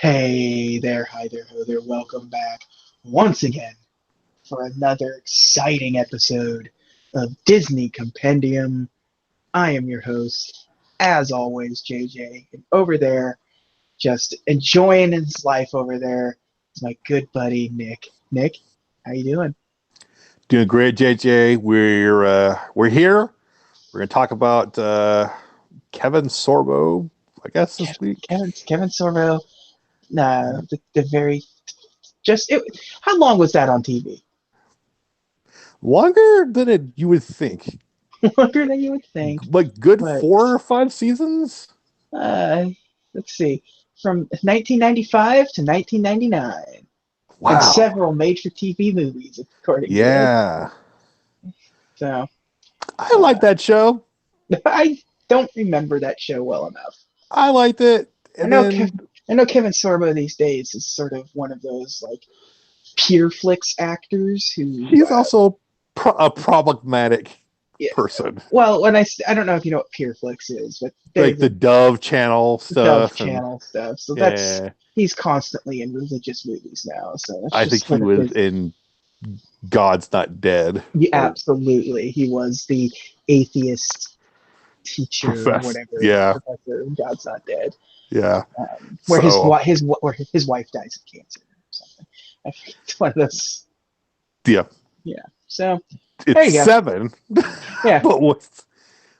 Hey there, hi there, ho there. Welcome back once again for another exciting episode of Disney Compendium. I am your host, as always, JJ. And over there, just enjoying his life over there, is my good buddy, Nick. Nick, how you doing? Doing great, JJ. We're here. We're gonna talk about Kevin Sorbo, I guess, this week. Kevin Sorbo, the very, just, it, how long was that on TV? Longer than you would think. Longer than you would think, Like good but 4 or 5 seasons. Uh, let's see, from 1995 to 1999, and Wow. several made-for-TV movies, according to this. Yeah. So, I like uh, that show. I don't remember that show well enough. I liked it. I And know, then I know Kevin Sorbo these days is sort of one of those like pure flicks actors who, he's also a problematic yeah. person. Well, I don't know if you know what pure flicks is, but Like there's the a Dove Channel Dove stuff. And Channel stuff. So that's yeah, he's constantly in religious movies now. So that's I think just he sort of was his. in God's Not Dead Yeah, or absolutely. He was the atheist teacher, Profess. whatever, Yeah. professor in God's Not Dead, Yeah. where So where his wife dies of cancer or something. I think it's one of those. yeah, Yeah. So there it's you go. seven, Yeah. but with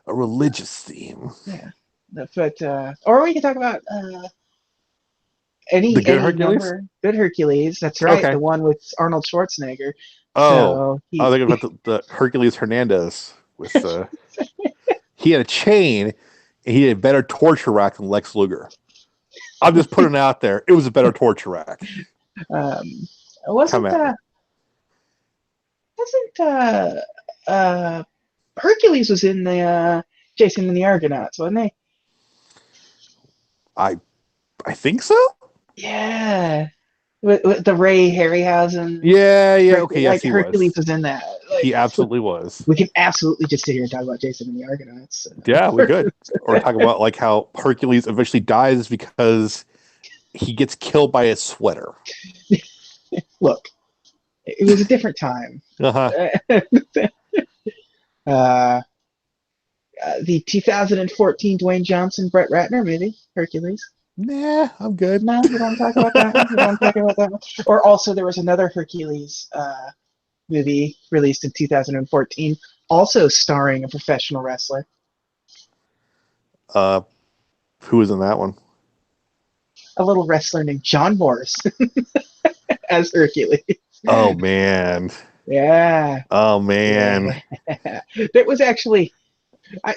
a religious theme. Yeah. But or we can talk about The good any Hercules. number. Good Hercules. That's right. Okay. The one with Arnold Schwarzenegger. Oh, So I was he. thinking about the Hercules Hernandez with he had a chain and he had a better torture rack than Lex Luger. I'm just putting it out there. It was a better torture rack. um, Come wasn't at me. wasn't Hercules was in the Jason and the Argonauts, wasn't he? I I think so. Yeah, with the Ray Harryhausen, Yeah, yeah. Okay, yes, he Hercules was. was in that. Like, He absolutely was. we can absolutely just sit here and talk about Jason and the Argonauts. Yeah, we could. Or talk about like how Hercules eventually dies because he gets killed by a sweater. Look, it was a different time. Uh-huh. uh, the 2014 Dwayne Johnson Brett Ratner movie, Hercules. Nah, I'm good. No, we don't talk about that one. We don't talk about that one. Or also, there was another Hercules movie released in 2014, also starring a professional wrestler, Uh, who was in that one? a little wrestler named John Morris as Hercules. Oh man. Yeah, Oh man. yeah. That was actually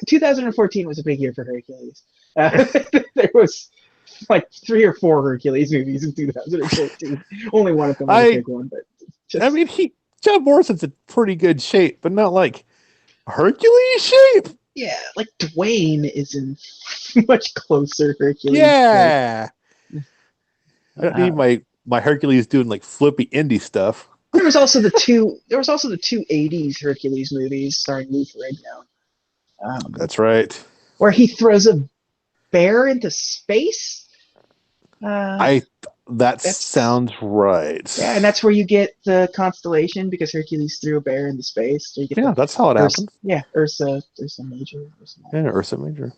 2014 was a big year for Hercules. There was like 3 or 4 Hercules movies in 2014. Only one of them was a I big one, but I just mean John Morrison's in pretty good shape, but not like Hercules shape. yeah, like Dwayne is in much closer Hercules shape. Yeah. I don't need Uh, my Hercules doing like flippy indie stuff. there was also the two. There was also the two '80s Hercules movies starring Lou Ferrigno, That's right. where he throws a bear into space. Uh, I that that's sounds right. yeah, and that's where you get the constellation because Hercules threw a bear into space. So you get Yeah, the that's how it Ursa, happened. yeah, Ursa Major, Ursa Yeah, Minor. Ursa Major.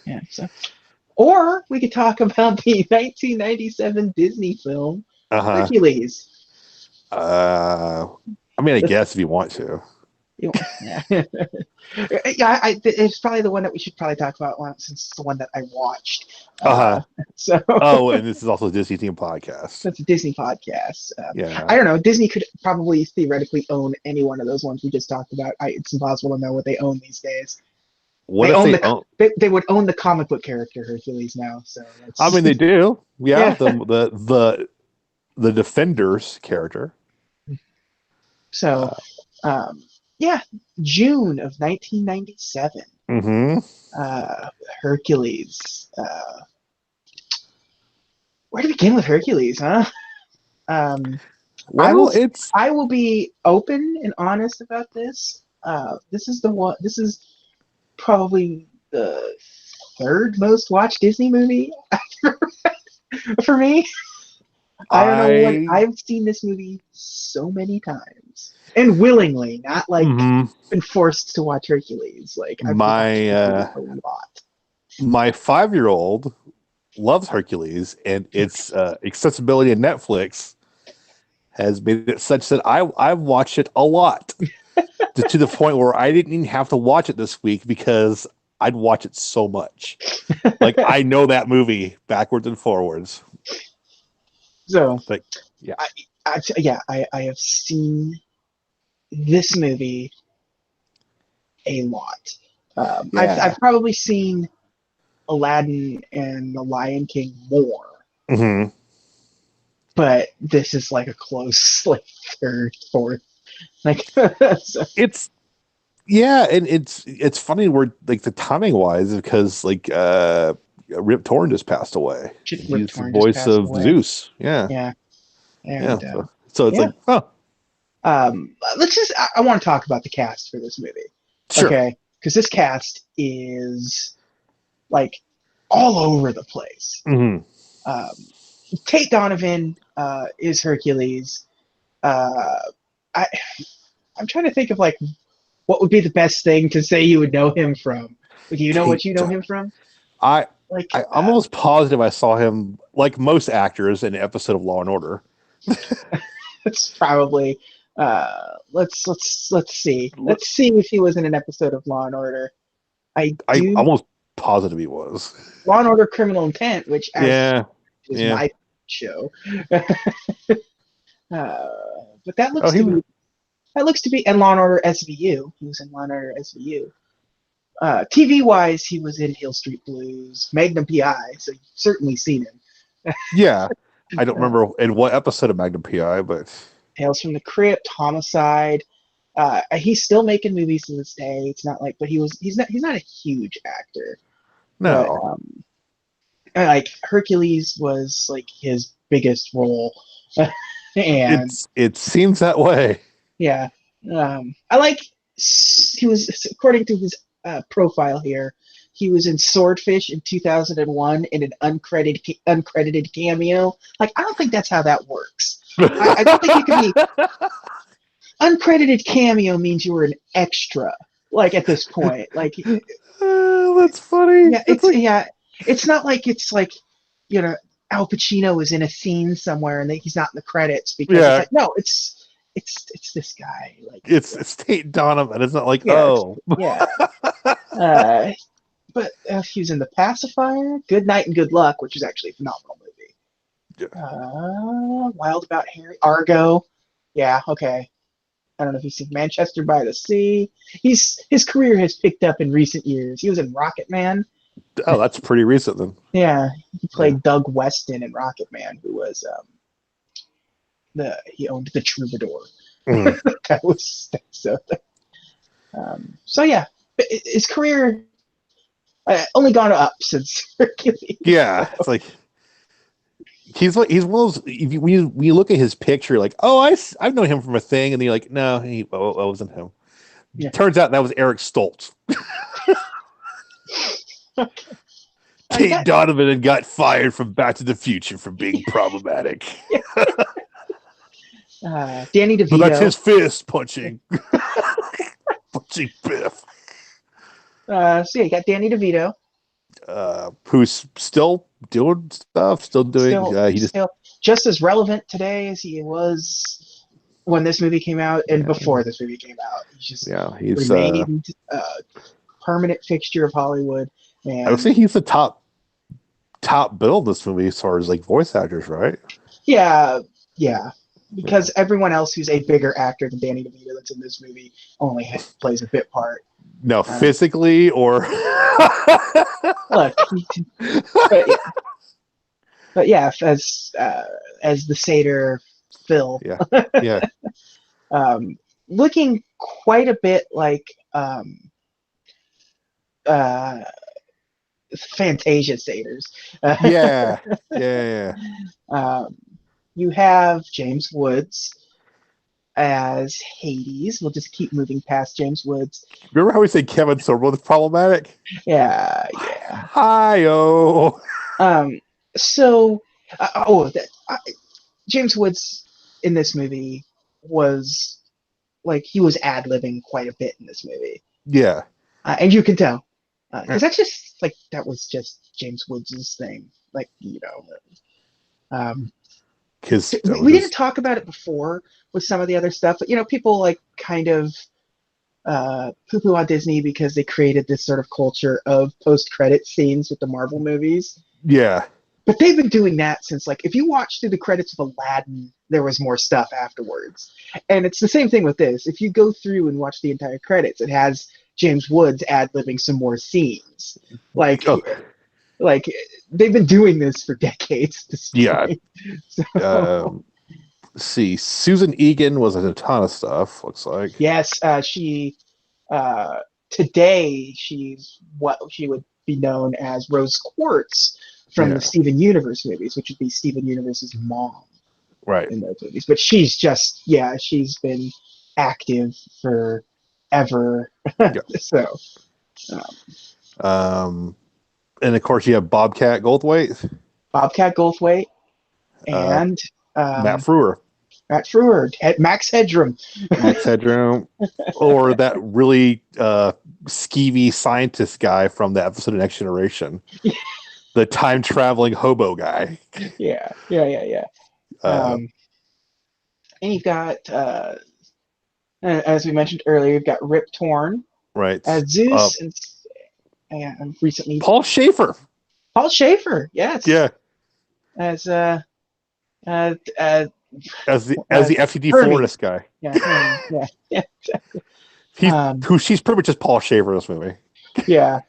Yeah, so or we could talk about the 1997 Disney film Uh-huh. Hercules. Uh I mean I The guess if you want to. Yeah, it's probably the one that we should probably talk about since it's the one that I watched. Uh-huh. So Oh, and this is also a Disney theme podcast. that's a Disney podcast. I Yeah. don't know. Disney could probably theoretically own any one of those ones we just talked about. It's impossible to know what they own these days. What They if own they the own they would own the comic book character Hercules now. So I that's mean they do. Yeah, yeah. the Defenders character. So Uh, um, yeah, June of 1997. mm-hmm. Hercules. Where to begin with Hercules, huh? Um, I will Well, it's I will be open and honest about this. This is the one. This is probably the third most watched Disney movie for me. I don't know what I've seen this movie so many times and willingly, not like Mhm. been forced to watch Hercules. Like I've watched Hercules a lot. My 5-year-old loves Hercules, and its accessibility in Netflix has made it such that I've watched it a lot to the point where I didn't even have to watch it this week because I'd watch it so much. Like I know that movie backwards and forwards. So, Like, yeah, I have seen this movie a lot. I've probably seen Aladdin and The Lion King more, Mm-hmm. but this is like a close like third, fourth. Like so, It's and it's funny where like the timing wise because like Rip Torn just passed away. Rip He's the Torn just voice passed of away. Zeus. Yeah, Yeah, yeah. and So it's yeah. like, oh, Let's just. I want to talk about the cast for this movie, sure. okay? Because this cast is like all over the place. Mm-hmm. Tate Donovan is Hercules. Uh, I I'm trying to think of like what would be the best thing to say you would know him from. Do you know what you know him from? I Like I'm almost positive I saw him like most actors in an episode of Law and Order. it's probably let's see. Let's see if he was in an episode of Law and Order. I I'm do almost positive he was. Law and Order Criminal Intent, which as Yeah, was yeah. my show. But Oh, he was. that looks to be and Law and Order SVU. He was in Law and Order SVU. TV wise, he was in Hill Street Blues, Magnum PI, so you've certainly seen him. Yeah, I don't remember in what episode of Magnum PI, but Tales from the Crypt, Homicide. He's still making movies to this day. It's not like, but he's not a huge actor. But no, like Hercules was like his biggest role, and it seems that way. yeah, I like he was according to his profile here. He was in Swordfish in 2001 in an uncredited cameo. Like I don't think that's how that works. I don't think you can be uncredited cameo means you were an extra. Like at this point, like That's funny. yeah, it's not like it's like you know Al Pacino is in a scene somewhere and he's not in the credits because it's like no, it's this guy. Like it's Tate Donovan. It's not like yeah, oh yeah. But he was in The Pacifier, Good Night and Good Luck, which is actually a phenomenal movie. Wild About Harry, Argo. Yeah, okay. I don't know if you've seen Manchester by the Sea. His career has picked up in recent years. He was in Rocket Man. oh, that's pretty recent then. Yeah, he played Doug Weston in Rocket Man, who was he owned the Troubadour. Mm. That was so. So yeah, his career only gone up since Hercules. Yeah, it's like he's one of those. When you look at his picture, like oh, I've known him from a thing, and then you're like no, that wasn't him. Yeah. Turns out that was Eric Stoltz. Tate Donovan and got fired from Back to the Future for being problematic. Danny DeVito. So that's his fist punching. Punching Biff. So yeah, you got Danny DeVito. Who's still doing stuff, still doing still just as relevant today as he was when this movie came out and before this movie came out. He's remained a permanent fixture of Hollywood. And I would say he's the top bill in this movie as far as like voice actors, right? Yeah. Because everyone else who's a bigger actor than Danny DeVito that's in this movie only plays a bit part. No, physically or look, but yeah, as the satyr Phil, yeah, looking quite a bit like Fantasia satyrs. yeah. You have James Woods as Hades. We'll just keep moving past James Woods. Remember how we said Kevin Sorbo was problematic? Yeah. Hi-oh. So, James Woods in this movie was like he was ad-libbing quite a bit in this movie, Yeah. and you can tell because that's just like that was just James Woods' thing. Like Because we didn't talk about it before with some of the other stuff, but people like kind of poo-poo on Disney because they created this sort of culture of post-credit scenes with the Marvel movies. yeah. But they've been doing that since, like, if you watch through the credits of Aladdin, there was more stuff afterwards. And it's the same thing with this. If you go through and watch the entire credits, it has James Woods ad-libbing some more scenes. Like they've been doing this for decades at this point. So, Let's see. Susan Egan was in a ton of stuff, looks like. yes, she today she's what she would be known as Rose Quartz from the Steven Universe movies, which would be Steven Universe's mom in those movies. But she's been active forever. So, and of course you have Bobcat Goldthwait, and Matt Frewer, Max Headroom, or that really skeevy scientist guy from the episode of Next Generation. The time traveling hobo guy. Yeah. And you've got, as we mentioned earlier, you've got Rip Torn, right? As Zeus, and recently Paul Schaefer, yes, yeah, as the FCD Floridas guy. Yeah. She's pretty much just Paul Schaefer in this movie. Yeah.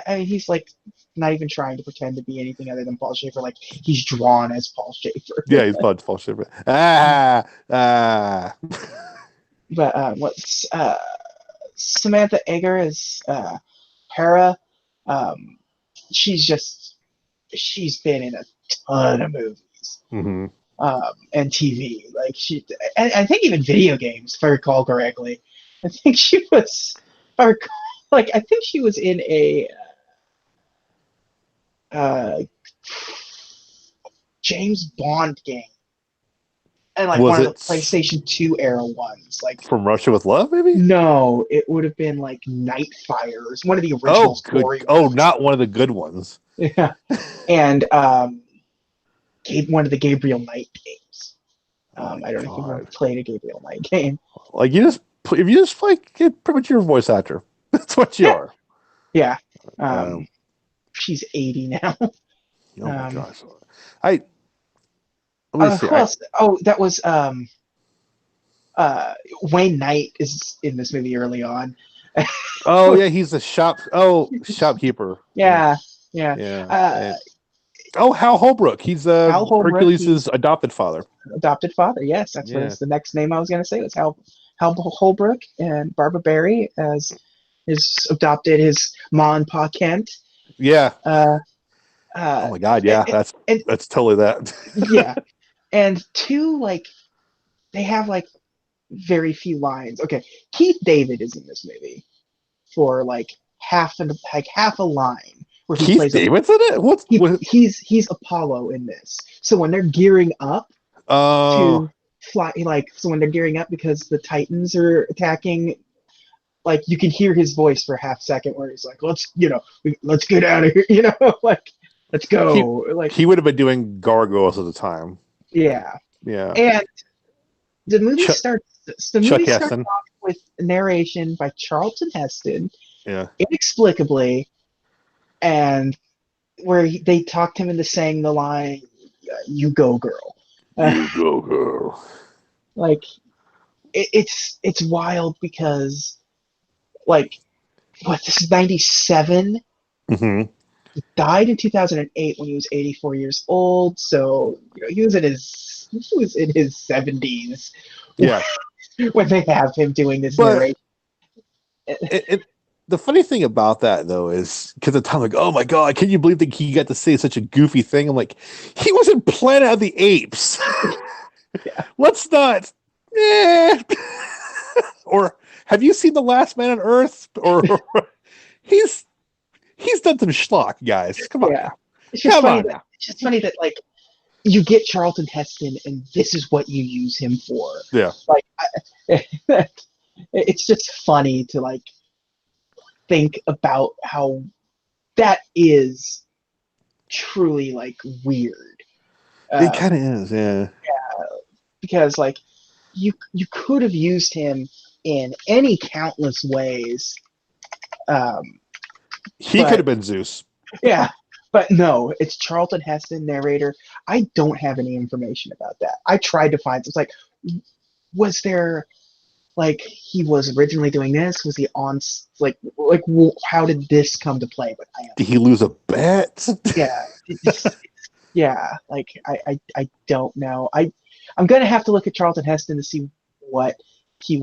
I mean, he's like not even trying to pretend to be anything other than Paul Schaefer. Like he's drawn as Paul Schaefer. Yeah, he's Paul Schaefer. But what's Samantha Eggar is Hera. She's been in a ton of movies. Mm-hmm. And TV. Like I think even video games, if I recall correctly. I think she was, I think she was in a James Bond game, and like one of the PlayStation 2 era ones, like From Russia with Love, maybe. No, it would have been like Nightfires, one of the original story. Ones. Not one of the good ones. Yeah, and one of the Gabriel Knight games. I don't know if you've ever played a Gabriel Knight game. Like if you just like pretty much your voice actor. That's what you are. Yeah. She's 80 now. Oh my gosh. Let me see. Who else? Oh, that was Wayne Knight is in this movie early on. Oh yeah, he's the shopkeeper. Yeah. Hal Holbrook. He's Hercules' adopted father. Yes, that's what the next name I was going to say was Hal Holbrook, and Barbara Barry as his Ma and Pa Kent. Yeah. Oh my God! Yeah, that's totally that. Yeah, and two, like, they have like very few lines. Okay, Keith David is in this movie for like half a line. Where he Keith David's in it? He's Apollo in this. So when they're gearing up to fly, so when they're gearing up because the Titans are attacking, like you can hear his voice for a half second where he's like, let's get out of here, like let's go. He would have been doing gargoyles at the time. Yeah. And the movie starts off with narration by Charlton Heston. Yeah. Inexplicably. And where they talked him into saying the line, "You go, girl." You go, girl. Like, it's wild because, like, this is 97. Mm-hmm. He died in 2008 when he was 84 years old. So he was in his 70s. Yeah. When they have him doing this narration. The funny thing about that, though, is because at the time, like, oh my God, can you believe that he got to say such a goofy thing? I'm like, he was in Planet of the Apes. Yeah. Let's not. Or have you seen The Last Man on Earth? Or he's done some schlock, guys. Come on. Yeah. It's just funny that like you get Charlton Heston, and this is what you use him for. Yeah. Like, it's just funny to like think about how that is truly like weird. It kind of is, yeah. Because like you could have used him in any countless ways. He could But have been Zeus. yeah, but no, it's Charlton Heston, narrator. I don't have any information about that. I tried to find. It's like, was there like he was originally doing this? Was he on how did this come to play? But I Did he lose a bet? yeah, yeah. Like I don't know. I'm gonna have to look at Charlton Heston to see what he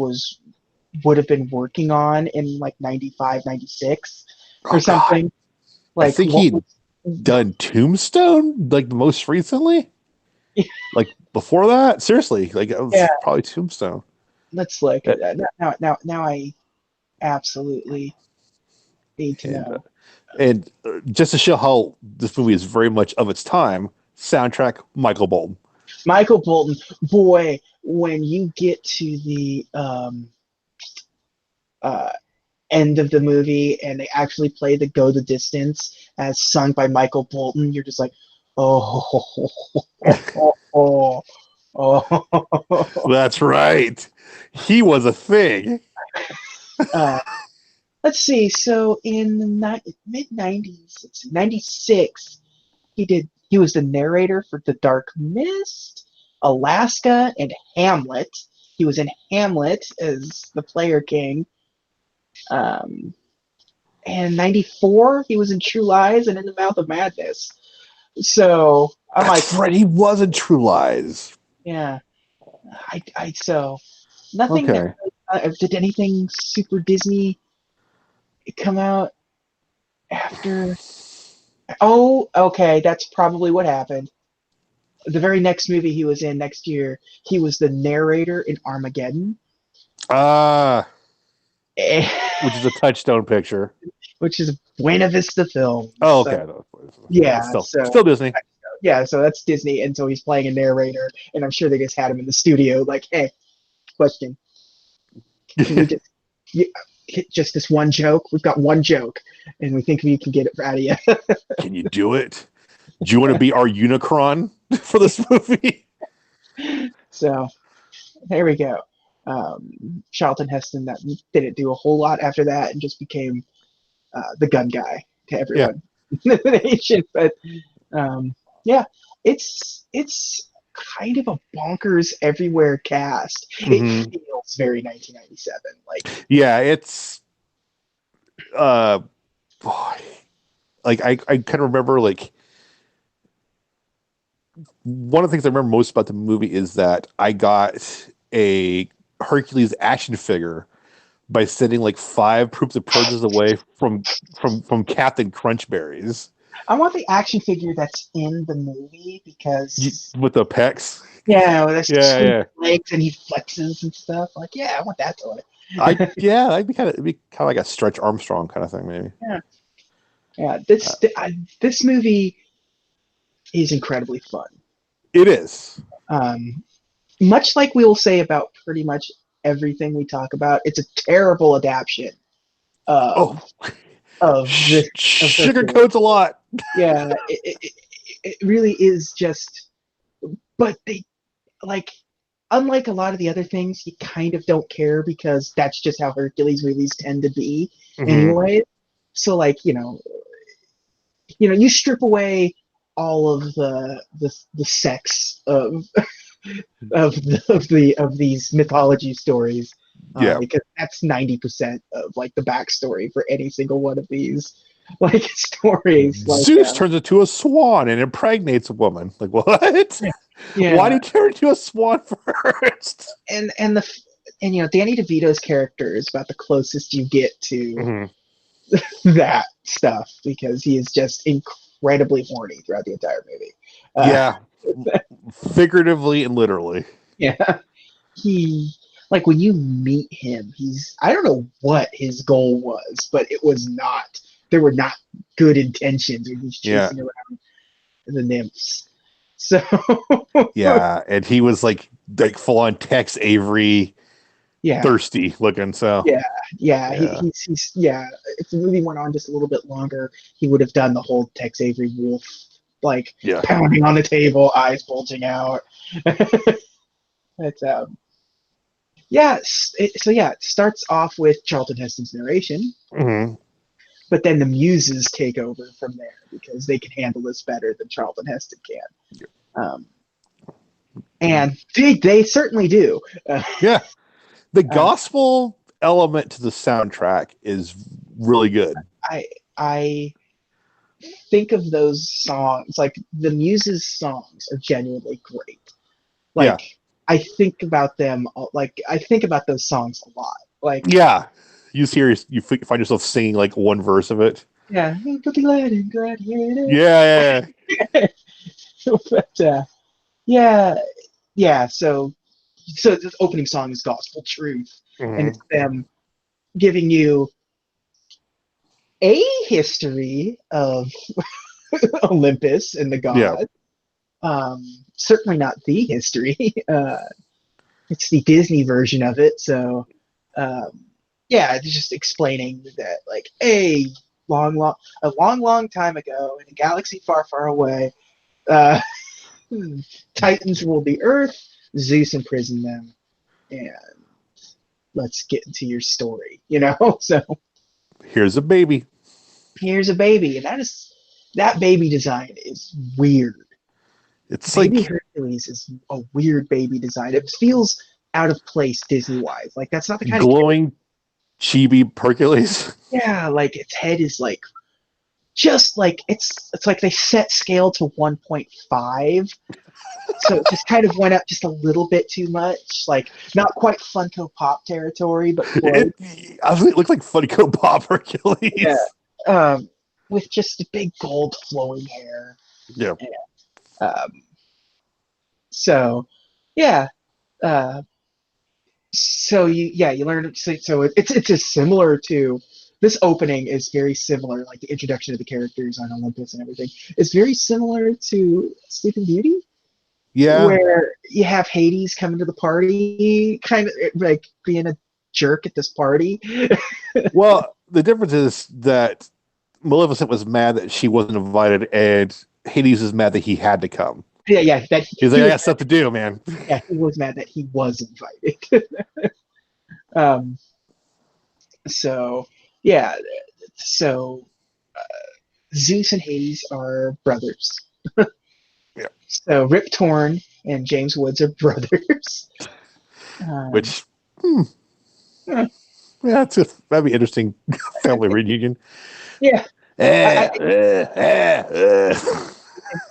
would have been working on in like 95, 96 or Oh, God. something. I Like think he'd done Tombstone like most recently. Like before that, seriously, like it was yeah. probably Tombstone. Let's look at that. Now I absolutely need to And know. just to show how this movie is very much of its time, soundtrack Michael Bolton. Michael Bolton, boy, when you get to the uh, end of the movie and they actually play the "Go the Distance" as sung by Michael Bolton, you're just like, oh, oh, oh. That's right. He was a thing. Uh, let's see. So in the mid '90s, 96, he was the narrator for The Dark Mist, Alaska, and Hamlet. He was in Hamlet as the player king. And '94, he was in True Lies and In the Mouth of Madness. So I'm That's like, right. He was in True Lies. yeah, so nothing. Okay. Did anything super Disney come out after? Oh, okay, that's probably what happened. The very next movie he was in next year, he was the narrator in Armageddon. Which is a Touchstone picture. Which is Buena Vista Films. Oh, okay. So, yeah, Still Disney. Yeah, so that's Disney, and so he's playing a narrator, and I'm sure they just had him in the studio, like, hey, question, can we just hit just this one joke? We've got one joke, and we think we can get it out of you. Can you do it? Do you want to be our Unicron for this movie? So there we go. Charlton Heston that didn't do a whole lot after that, and just became the gun guy to everyone in the nation. But yeah, it's kind of a bonkers everywhere cast. Mm-hmm. It feels very 1997. Like, yeah, it's boy, like I kind of remember like one of the things I remember most about the movie is that I got a Hercules action figure by sending like 5 Proops of Purges away from Captain Crunchberries. I want the action figure that's in the movie because With the pecs. yeah, there's Yeah. legs and he flexes and stuff. Like, yeah, I want that toy. It'd be kind of like a Stretch Armstrong kind of thing, maybe. Yeah. This movie is incredibly fun. It is. Much like we will say about pretty much everything we talk about, it's a terrible adaptation of this. Sugarcoats a lot. Yeah, it really is just. But they, like, unlike a lot of the other things, you kind of don't care because that's just how Hercules movies tend to be anyway. So, like, you strip away all of the sex of these mythology stories, because that's 90% of like the backstory for any single one of these like stories. Like, Zeus turns into a swan and impregnates a woman. Like, what? Yeah. Why did he turn into a swan first? And Danny DeVito's character is about the closest you get to that stuff because he is just incredibly horny throughout the entire movie. Figuratively and literally. Yeah. He, like, when you meet him, I don't know what his goal was, but there were not good intentions when he's chasing around the nymphs. So Yeah, and he was like full on Tex Avery yeah, thirsty looking. So yeah, yeah. yeah, He's yeah. If the movie went on just a little bit longer, he would have done the whole Tex Avery wolf, like yeah. pounding on the table, eyes bulging out. But so yeah, it starts off with Charlton Heston's narration, Hmm. but then the muses take over from there because they can handle this better than Charlton Heston can. And they certainly do. Uh, Yeah, the uh, gospel element to the soundtrack is really good. I I think of those songs like the Muses songs are genuinely great. Yeah, Like I think about them like I think about those songs a lot. Like yeah. You find yourself singing like one verse of it. yeah, but be glad and glad here Yeah, it is. But yeah, yeah. So the opening song is Gospel Truth, yeah. and Hmm. it's them giving you a history of Olympus and the Yeah, gods. Certainly not the history. It's the Disney version of it. So, um, yeah, it's just explaining that, like, a long time ago in a galaxy far, far away, uh, Titans ruled the Earth. Zeus imprisoned them, and let's get into your story. So here's a baby. here's a baby, and that baby design is weird. It's Baby like Hercules is a weird baby design. It feels out of place Disney wise. Like that's not the kind of character. glowing chibi Hercules. Yeah, like its head is like just like it's like they set scale to 1.5. So it just kind of went up just a little bit too much. Like not quite Funko Pop territory, but close. I think it looked like Funko Pop Yeah. Hercules. Um, with just the big gold flowing hair. Yeah, Um, so yeah. Uh, so you learn so it's just similar to this opening is very similar, like the introduction of the characters on Olympus and everything. It's very similar to Sleeping Beauty, yeah. where you have Hades coming to the party, kind of like being a jerk at this party. Well, the difference is that Maleficent was mad that she wasn't invited, and Hades is mad that he had to come. Yeah, that He's he like, I was got stuff to do, man. yeah he was mad that he was invited. um, so yeah, so Zeus and Hades are brothers. Yeah. So Rip Torn and James Woods are brothers. Um, Which, uh, yeah, that'd be interesting family reunion. yeah, Eh, I, eh, eh,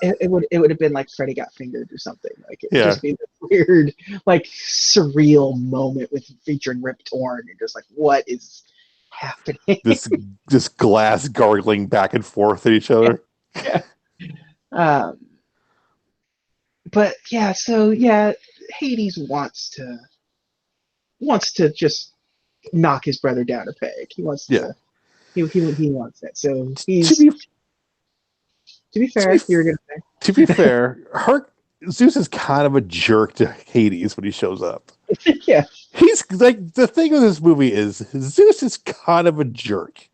eh. it would have been like Freddy Got Fingered or something. Like it would Yeah, just be this weird, like surreal moment with featuring Rip Torn. You're just like, what is happening? this this glass gargling back and forth at each other. Yeah. Um, but yeah, so yeah, Hades wants to just knock his brother down a peg. He wants Yeah. to he wants that. So To be to be to be fair, you were gonna to be fair, Zeus is kind of a jerk to Hades when he shows up. say, yeah, He's like the thing with this movie is Zeus is kind of a jerk.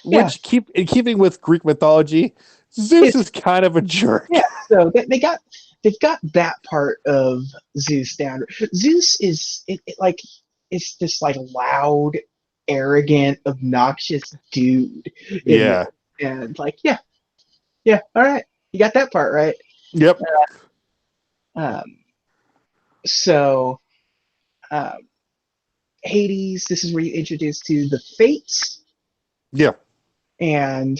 yeah. Which in keeping with Greek mythology, Zeus It's is kind of a jerk. yeah. So they've got that part of Zeus down. Zeus is like it's this like loud, arrogant, obnoxious dude in Yeah. this, and like yeah, all right, you got that part right. Yep. Um, so um, Hades, this is where you introduce to the Fates, Yeah. and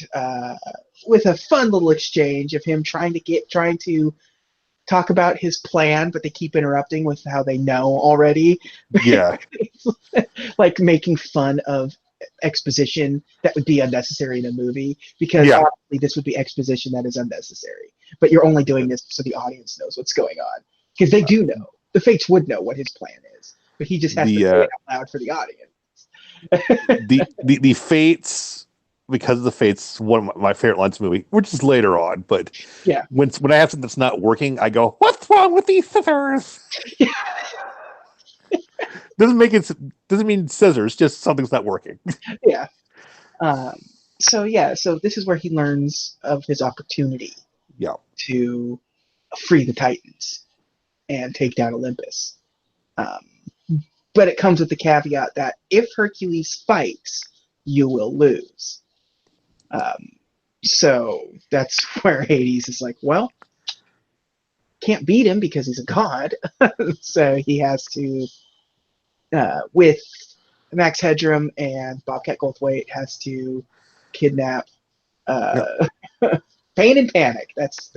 with a fun little exchange of him trying to talk about his plan, but they keep interrupting with how they know already, Yeah. like making fun of exposition that would be unnecessary in a movie because Yeah. obviously this would be exposition that is unnecessary, but you're only doing this so the audience knows what's going on because they do know the Fates would know what his plan is, but he just has to The say it out loud for the audience. the fates because of the Fates, one of my favorite lines of the movie, which is later on. But Yeah. when I have something that's not working, I go, "What's wrong with these scissors?" Doesn't mean scissors, just something's not working. Yeah. So this is where he learns of his opportunity Yeah. to free the Titans and take down Olympus. But it comes with the caveat that if Hercules fights, you will lose. So that's where Hades is like, well, can't beat him because he's a god. So he has to, with Max Headroom and Bobcat Goldthwait, has to kidnap Pain and Panic. That's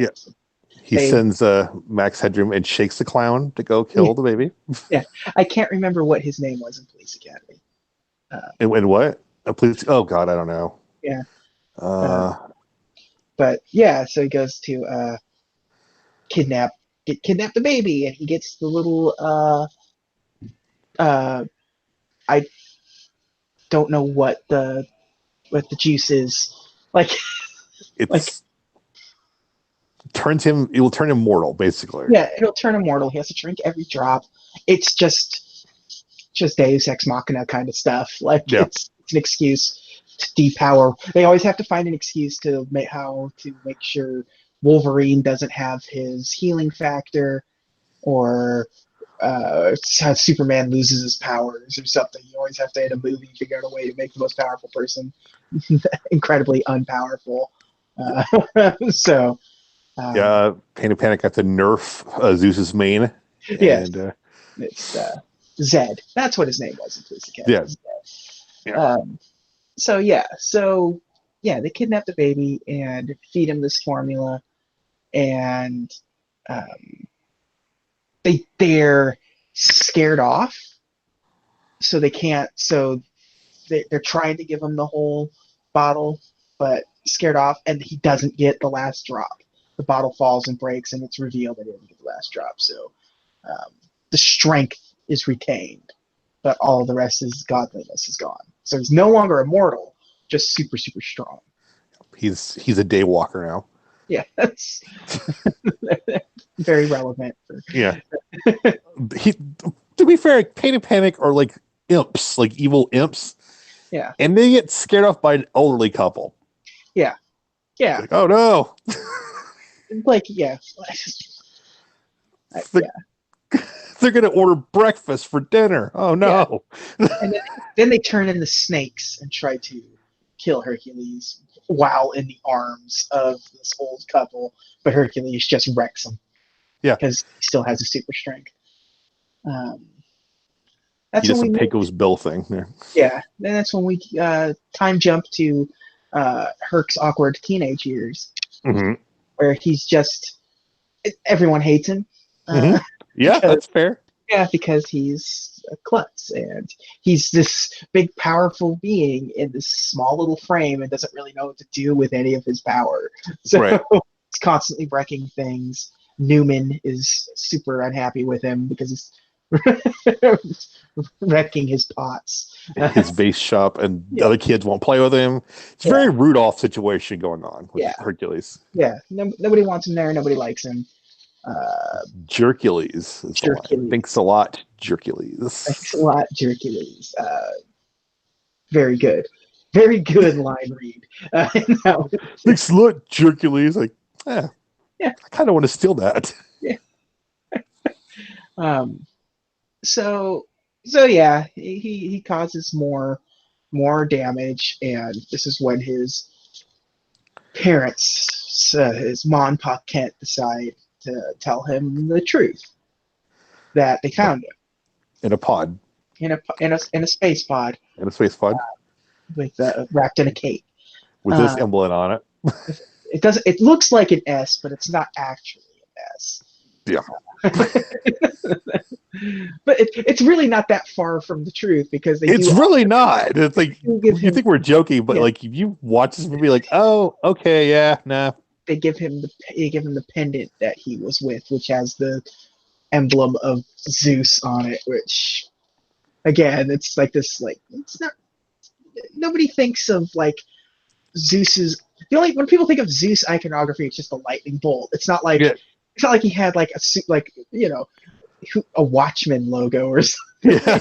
He sends Max Headroom and shakes the clown to go kill the baby. Yeah, I can't remember what his name was in Police Academy. And what? Police? Oh God, I don't know. Yeah. But yeah, so he goes to kidnap the baby, and he gets the little I don't know what the juice is. Like it's like it will turn him mortal, basically. Yeah, it'll turn him mortal. He has to drink every drop. It's just Deus Ex Machina kind of stuff. Like it's an excuse to depower. They always have to find an excuse to make sure Wolverine doesn't have his healing factor, or Superman loses his powers or something. You always have to, in a movie, figure out a way to make the most powerful person incredibly unpowerful. So Pain and Panic got to nerf Zeus's mane. Yes, it's Zed. That's what his name was in Police Academy. Yeah. So they kidnap the baby and feed him this formula, and they're scared off, so they can't. So they're trying to give him the whole bottle, but scared off, and he doesn't get the last drop. The bottle falls and breaks, and it's revealed that he didn't get the last drop. So the strength is retained, but all the rest is godliness is gone. So he's no longer immortal, just super, super strong. He's a day walker now. Yeah, that's very relevant. To be fair, Pain and Panic are like imps, like evil imps. Yeah. And they get scared off by an elderly couple. Yeah. Yeah. Like, oh no. They're going to order breakfast for dinner. Oh no. Yeah. And then they turn into snakes and try to kill Hercules while in the arms of this old couple, but Hercules just wrecks them. Yeah. Because he still has a super strength. He does some Pecos Bill thing there. Yeah. Then that's when we time jump to Herc's awkward teenage years, where he's just, everyone hates him. Yeah, that's fair. Yeah, because he's a klutz, and he's this big, powerful being in this small little frame and doesn't really know what to do with any of his power. So he's constantly wrecking things. Newman is super unhappy with him because he's wrecking his pots. His base shop, and the other kids won't play with him. It's a very Rudolph situation going on with Hercules. Yeah, nobody wants him there. Nobody likes him. Jercules. Thanks a lot, Jercules. Thanks a lot, Jercules. Very good. Very good line read. Thanks a lot, Jercules. Like, I kind of want to steal that. Yeah. So yeah, he causes more damage, and this is when his parents, his mom and pop, Kent, decide to tell him the truth, that they found him in a pod, in a space pod, with wrapped in a cape with this emblem on it. It looks like an S, but it's not actually an S. Yeah. But it's really not that far from the truth, because it's really not. It's like you think we're joking, but like if you watch this movie, like, oh, okay, yeah, nah. They give him the pendant that he was with, which has the emblem of Zeus on it. Which, again, it's like this. Like, it's not. Nobody thinks of like Zeus's when people think of Zeus iconography, it's just a lightning bolt. It's not like he had like a suit, like a Watchman logo or something. Yeah.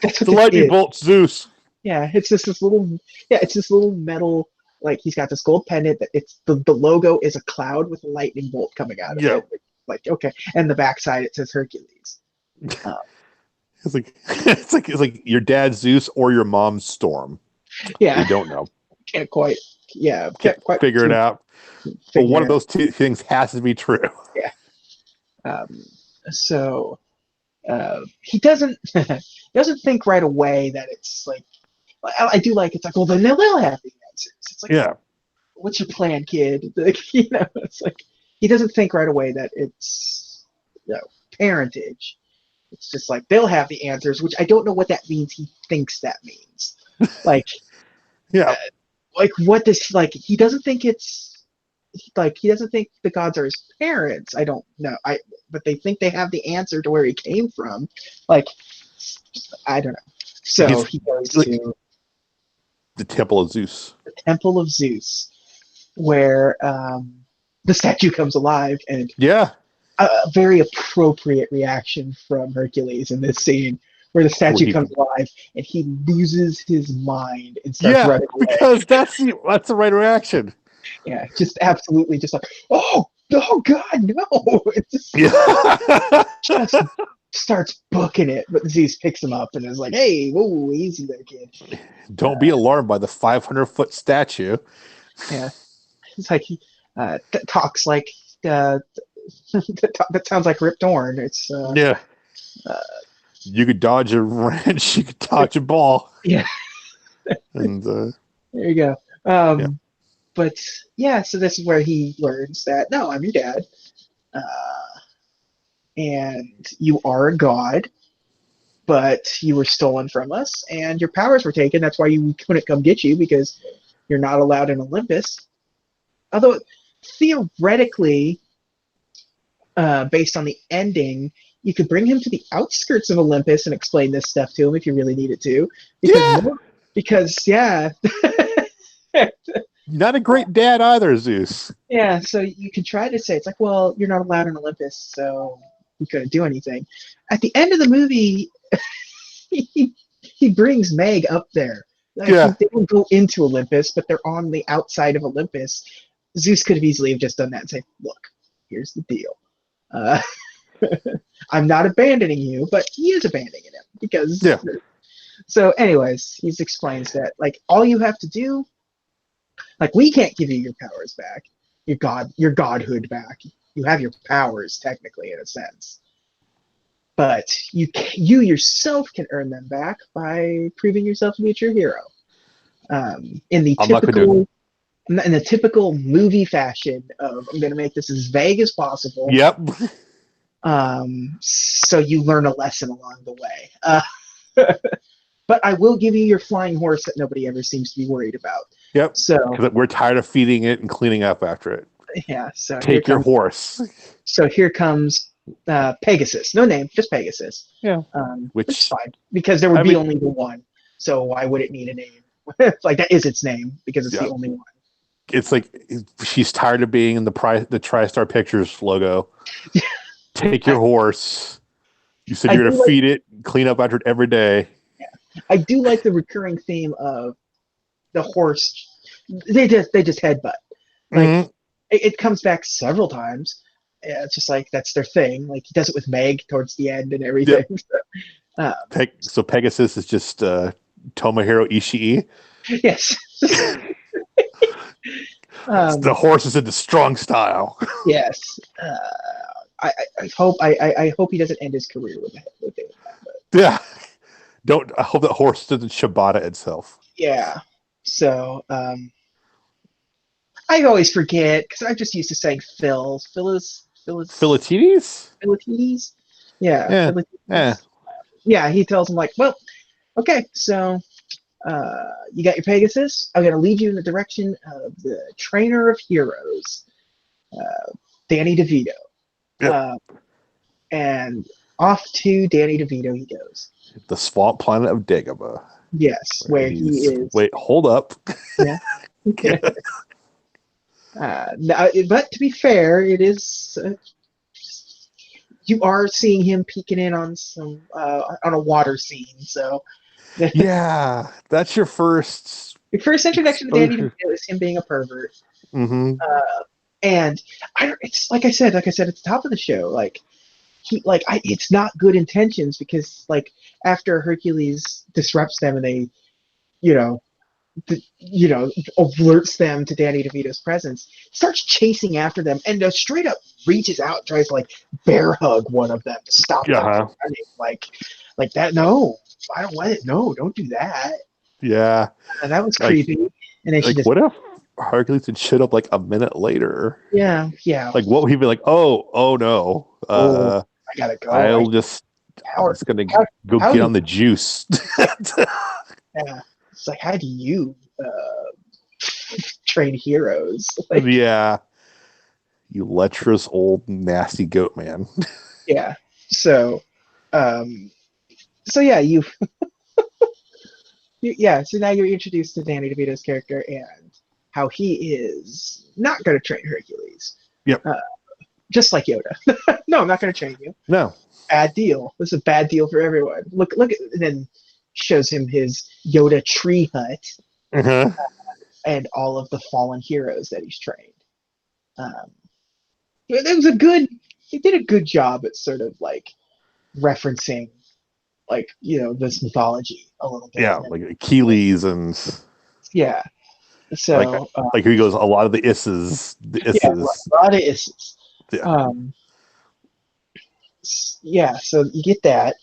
That's what The lightning bolt Zeus. Yeah, it's just this little metal, like he's got this gold pendant that it's the logo is a cloud with a lightning bolt coming out of it. Like, okay, and the backside it says Hercules. It's like your dad's Zeus or your mom's Storm. Yeah, you don't know. Can't quite figure it out. But one of those two things has to be true. Yeah. So he doesn't think right away that it's like. I do like it's like, well, then they'll have the answers. It's like, yeah, what's your plan, kid? Like, it's like he doesn't think right away that it's parentage. It's just like they'll have the answers, which I don't know what that means. He thinks that means, like, yeah, like what does like he doesn't think it's like he doesn't think the gods are his parents. I don't know. But they think they have the answer to where he came from. Like, I don't know. So he goes to the Temple of Zeus. The Temple of Zeus, where the statue comes alive, and a very appropriate reaction from Hercules in this scene, where the statue comes alive and he loses his mind and starts running away. Because that's the right reaction. Yeah, just absolutely, just like, oh God, no! It just starts booking it, but Zeus picks him up and is like, hey, whoa, easy there, kid. Don't be alarmed by the 500-foot statue. Yeah, it's like he talks like that sounds like Rip Torn. It's you could dodge a wrench, you could dodge a ball. Yeah, and there you go. But yeah, so this is where he learns that no, I'm your dad, and you are a god, but you were stolen from us, and your powers were taken. That's why we couldn't come get you, because you're not allowed in Olympus. Although theoretically, based on the ending, you could bring him to the outskirts of Olympus and explain this stuff to him if you really needed to. Because not a great dad either, Zeus. Yeah, so you can try to say, it's like, well, you're not allowed in Olympus, so we couldn't do anything. At the end of the movie, he brings Meg up there. Like, they don't go into Olympus, but they're on the outside of Olympus. Zeus could have easily have just done that and say, look, here's the deal. I'm not abandoning you, but he is abandoning him. Because So anyways, he explains that, like, all you have to do, like, we can't give you your powers back, your godhood back. You have your powers, technically, in a sense. But you yourself can earn them back by proving yourself to be a true hero. In the typical movie fashion of, I'm going to make this as vague as possible. Yep. So you learn a lesson along the way. But I will give you your flying horse that nobody ever seems to be worried about. Yep. So we're tired of feeding it and cleaning up after it. Yeah. So take your horse. So here comes Pegasus. No name, just Pegasus. Yeah. Which is fine, because there would be only the one. So why would it need a name? Like, that is its name because it's the only one. It's like she's tired of being in the TriStar Pictures logo. Take your horse. You said you're going to feed it, clean up after it every day. Yeah. I do like the recurring theme of the horse. They just headbutt. Like, it comes back several times. It's just like that's their thing. Like, he does it with Meg towards the end and everything. Yep. So Pegasus is just Tomohiro Ishii. Yes. The horse is into strong style. Yes. I hope he doesn't end his career with it. Yeah. I hope that horse doesn't Shibata itself. Yeah. So I always forget because I'm just used to saying Phil. Philatides? Philatides? Yeah. Yeah, he tells him, like, well, okay, so you got your Pegasus. I'm going to lead you in the direction of the trainer of heroes, Danny DeVito. Yep. And off to Danny DeVito he goes. The swamp planet of Dagobah. Yes, where he is. Wait, hold up. Yeah. But to be fair, it is you are seeing him peeking in on some on a water scene. So Yeah, that's your first your first introduction to Danny exposure. DeVito is him being a pervert. Mm-hmm. And it's like I said at the top of the show, like it's not good intentions because like after Hercules disrupts them and they, you know, alerts them to Danny DeVito's presence, starts chasing after them and straight up reaches out and tries to like bear hug one of them to stop them Uh-huh. from running. Like that. No, I don't want it. No, don't do that. Yeah. That was Like, creepy. And then she just, what if Hercules had showed up like a minute later? yeah. Like, what would he be like? Oh no. Oh, I gotta go. I'm just gonna go how get do on the juice. yeah, it's like how do you train heroes? Like, Yeah. You lecherous old nasty goat man. yeah. So, so yeah, yeah. So now you're introduced to Danny DeVito's character and how he is not going to train Hercules. Yep. Just like Yoda. No, I'm not going to train you. No. Bad deal. This is a bad deal for everyone. Look. And then shows him his Yoda tree hut Uh-huh. and all of the fallen heroes that he's trained. It was a good. He did a good job at sort of like referencing, like this mythology a little bit. Yeah, like Achilles and Yeah. like So here he goes. A lot of the isses. yeah, a lot of issues. Yeah. Yeah. So you get that.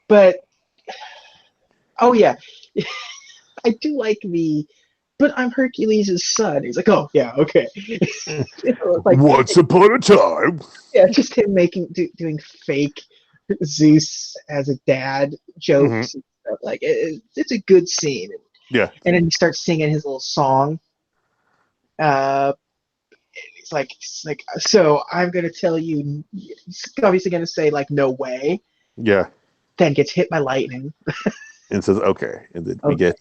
But oh yeah, I do like but I'm Hercules' son. He's like, oh yeah, okay. Like Once upon a time. yeah, just him doing fake Zeus as a dad jokes and stuff. Like it's a good scene. Yeah. And then he starts singing his little song. He's like, so I'm gonna tell you. He's obviously gonna say like, no way. Yeah. Then gets hit by lightning. And says, okay. And then we get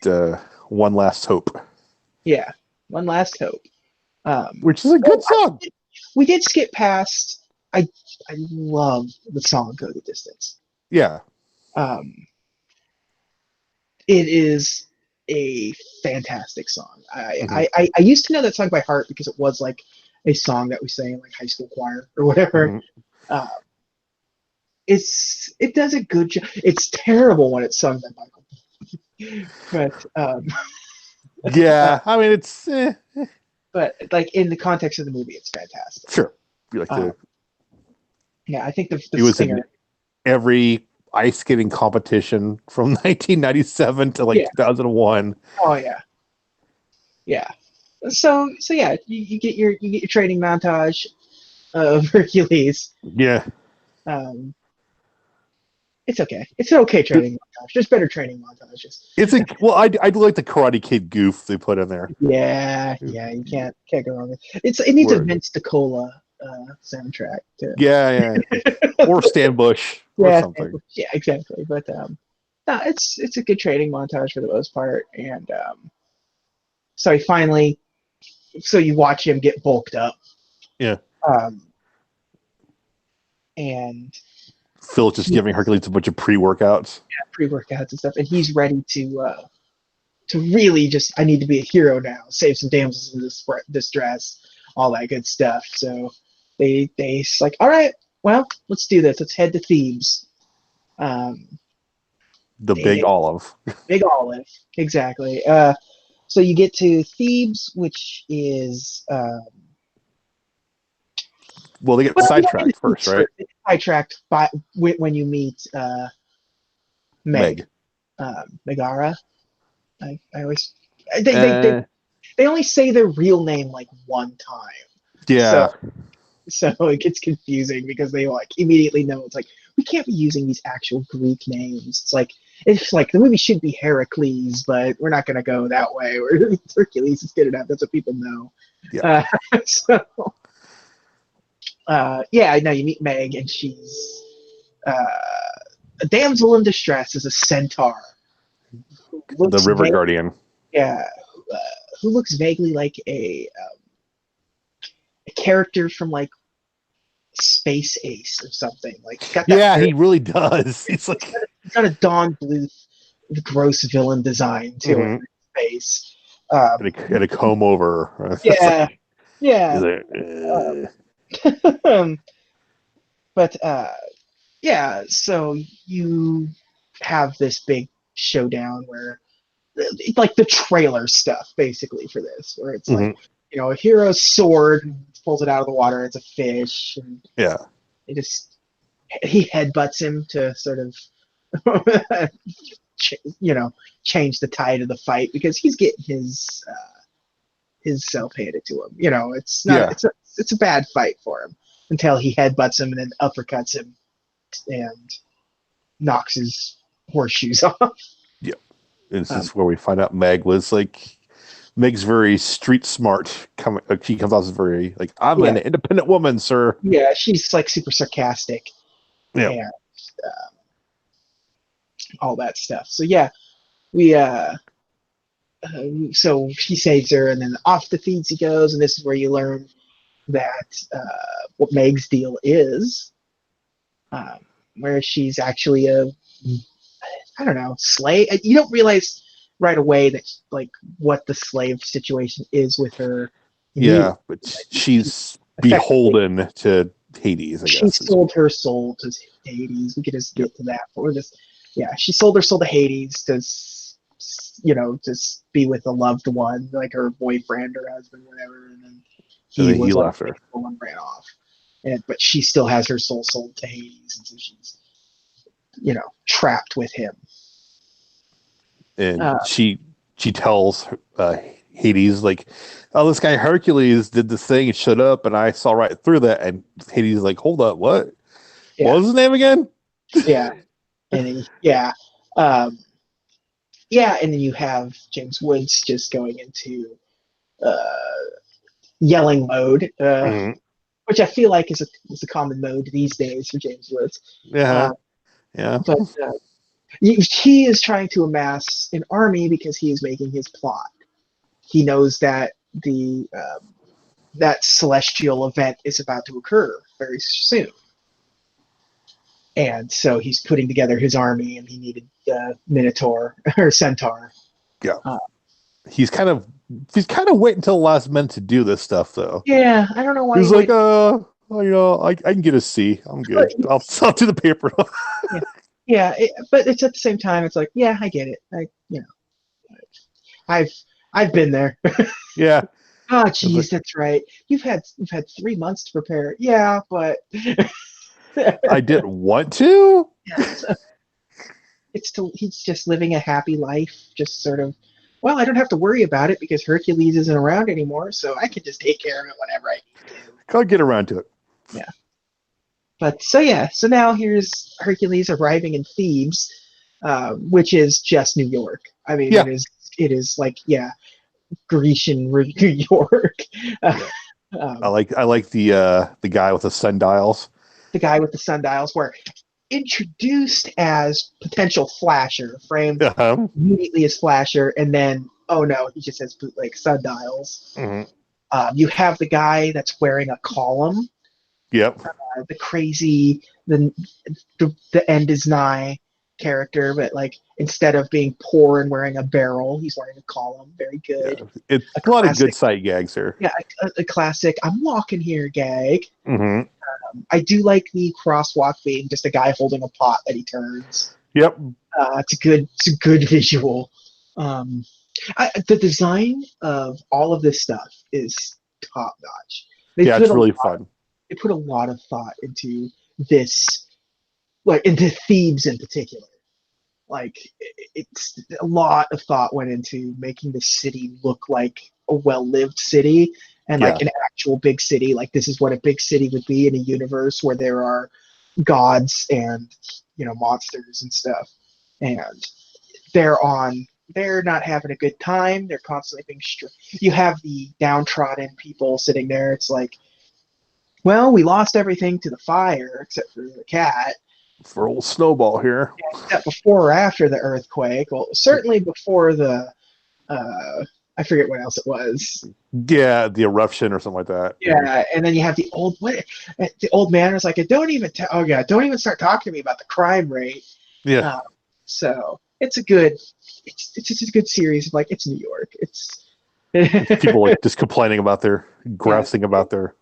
One Last Hope. Yeah, One Last Hope. Which is a good song. We did skip past. I love the song "Go the Distance." Yeah. It is a fantastic song. I used to know that song by heart because it was like a song that we sang in like high school choir or whatever. It does a good job. It's terrible when it's sung by Michael, but yeah, I mean it's but like in the context of the movie, it's fantastic. Sure, you like to. Yeah, I think the was singer in every ice skating competition from 1997 to like 2001. Oh yeah, yeah. So yeah, you get your training montage of Hercules. Yeah. It's okay. It's an okay training montage. There's better training montages. I do like the Karate Kid goof they put in there. Yeah, you can't go wrong with it. It needs a Vince DiCola soundtrack too. Yeah. Or Stan Bush or something. Yeah, exactly. But no, it's a good training montage for the most part. And so you watch him get bulked up. Yeah. And Phil's just giving Hercules a bunch of pre-workouts. Yeah, pre-workouts and stuff, and he's ready to really just, I need to be a hero now, save some damsels in distress, all that good stuff. So they like, all right, well, let's do this. Let's head to Thebes. Big Olive. Big Olive, exactly. So you get to Thebes, which is well, they get sidetracked first, right? Sidetracked when you meet Meg. Megara. I always they only say their real name like one time. Yeah. So it gets confusing because they like immediately know it's like we can't be using these actual Greek names. It's like the movie should be Heracles, but we're not going to go that way. Hercules is good enough. That's what people know. Yeah. Yeah, I know you meet Meg and she's a damsel in distress is a centaur. Who The looks River Guardian. yeah, uh, who looks vaguely like a character from like Space Ace or something. Like he's got that. Yeah, he really does. He's like, He's got a Don Bluth gross villain design to him in space. and a comb over. It's Yeah, like, he's yeah. like, Um, but yeah, so you have this big showdown where it's like the trailer stuff basically for this, where it's like, a hero's sword pulls it out of the water, it's a fish, and yeah. he headbutts him to sort of change the tide of the fight because he's getting his self handed to him. It's not Yeah. it's a bad fight for him until he headbutts him and then uppercuts him and knocks his horseshoes off. Yeah. This is where we find out Meg's very street smart. She comes off as very like, I'm an independent woman, sir. Yeah, she's like super sarcastic. Yeah. And all that stuff. So yeah, we so she saves her, and then off the feeds he goes, and this is where you learn that what Meg's deal is, where she's actually I don't know, slave. You don't realize right away that like what the slave situation is with her. Yeah, but she's beholden to Hades, I guess. She sold her soul to Hades. We could just get to that for this. Yeah, she sold her soul to Hades to be with a loved one, like her boyfriend or husband, whatever, and then he left her and ran off. But she still has her soul sold to Hades, and so she's trapped with him. And she tells Hades like, oh, this guy Hercules did this thing and shut up, and I saw right through that. And Hades is like, hold up, what? Yeah. What was his name again? Yeah, and and then you have James Woods just going into yelling mode, which I feel like is a common mode these days for James Woods. Yeah, But he is trying to amass an army because he is making his plot. He knows that that celestial event is about to occur very soon. And so he's putting together his army, and he needed Minotaur or Centaur. Yeah, he's kind of waiting until the last minute to do this stuff, though. Yeah, I don't know why. He's like, I can get a C. I'm good. I'll do the paper. But it's at the same time, it's like, yeah, I get it. I've been there. Yeah. Oh, geez, that's right. You've had 3 months to prepare. Yeah, but. I didn't want to. Yeah, he's just living a happy life, just sort of. Well, I don't have to worry about it because Hercules isn't around anymore, so I can just take care of it whenever I need to. Can't get around to it. Yeah. But so now here's Hercules arriving in Thebes, which is just New York. I mean, it is like Grecian New York. I like the guy with the sundials. The guy with the sundials were introduced as potential flasher, framed immediately as flasher, and then oh no, he just has bootleg sundials. Mm-hmm. You have the guy that's wearing a column. Yep. The crazy the end is nigh character, but like instead of being poor and wearing a barrel, he's wearing a column. Very good. Yeah. It's a lot of good sight gags here. Yeah, a classic "I'm walking here" gag. Mm-hmm. I do like the crosswalk being just a guy holding a pot that he turns. Yep. It's a good visual. The design of all of this stuff is top notch. It's really fun. They put a lot of thought into this, like into Thebes in particular. Like it's a lot of thought went into making the city look like a well-lived city and like an actual big city. Like this is what a big city would be in a universe where there are gods and monsters and stuff. And they're not having a good time. They're constantly being you have the downtrodden people sitting there. It's like, well, we lost everything to the fire except for the cat. for old Snowball here. Is that before or after the earthquake? Well, certainly before the I forget what else it was. Yeah, the eruption or something like that. Yeah, and then you have the old man was like, don't even don't even start talking to me about the crime rate. Yeah. So it's just a good series of like, it's New York. It's People like just complaining about grousing about their.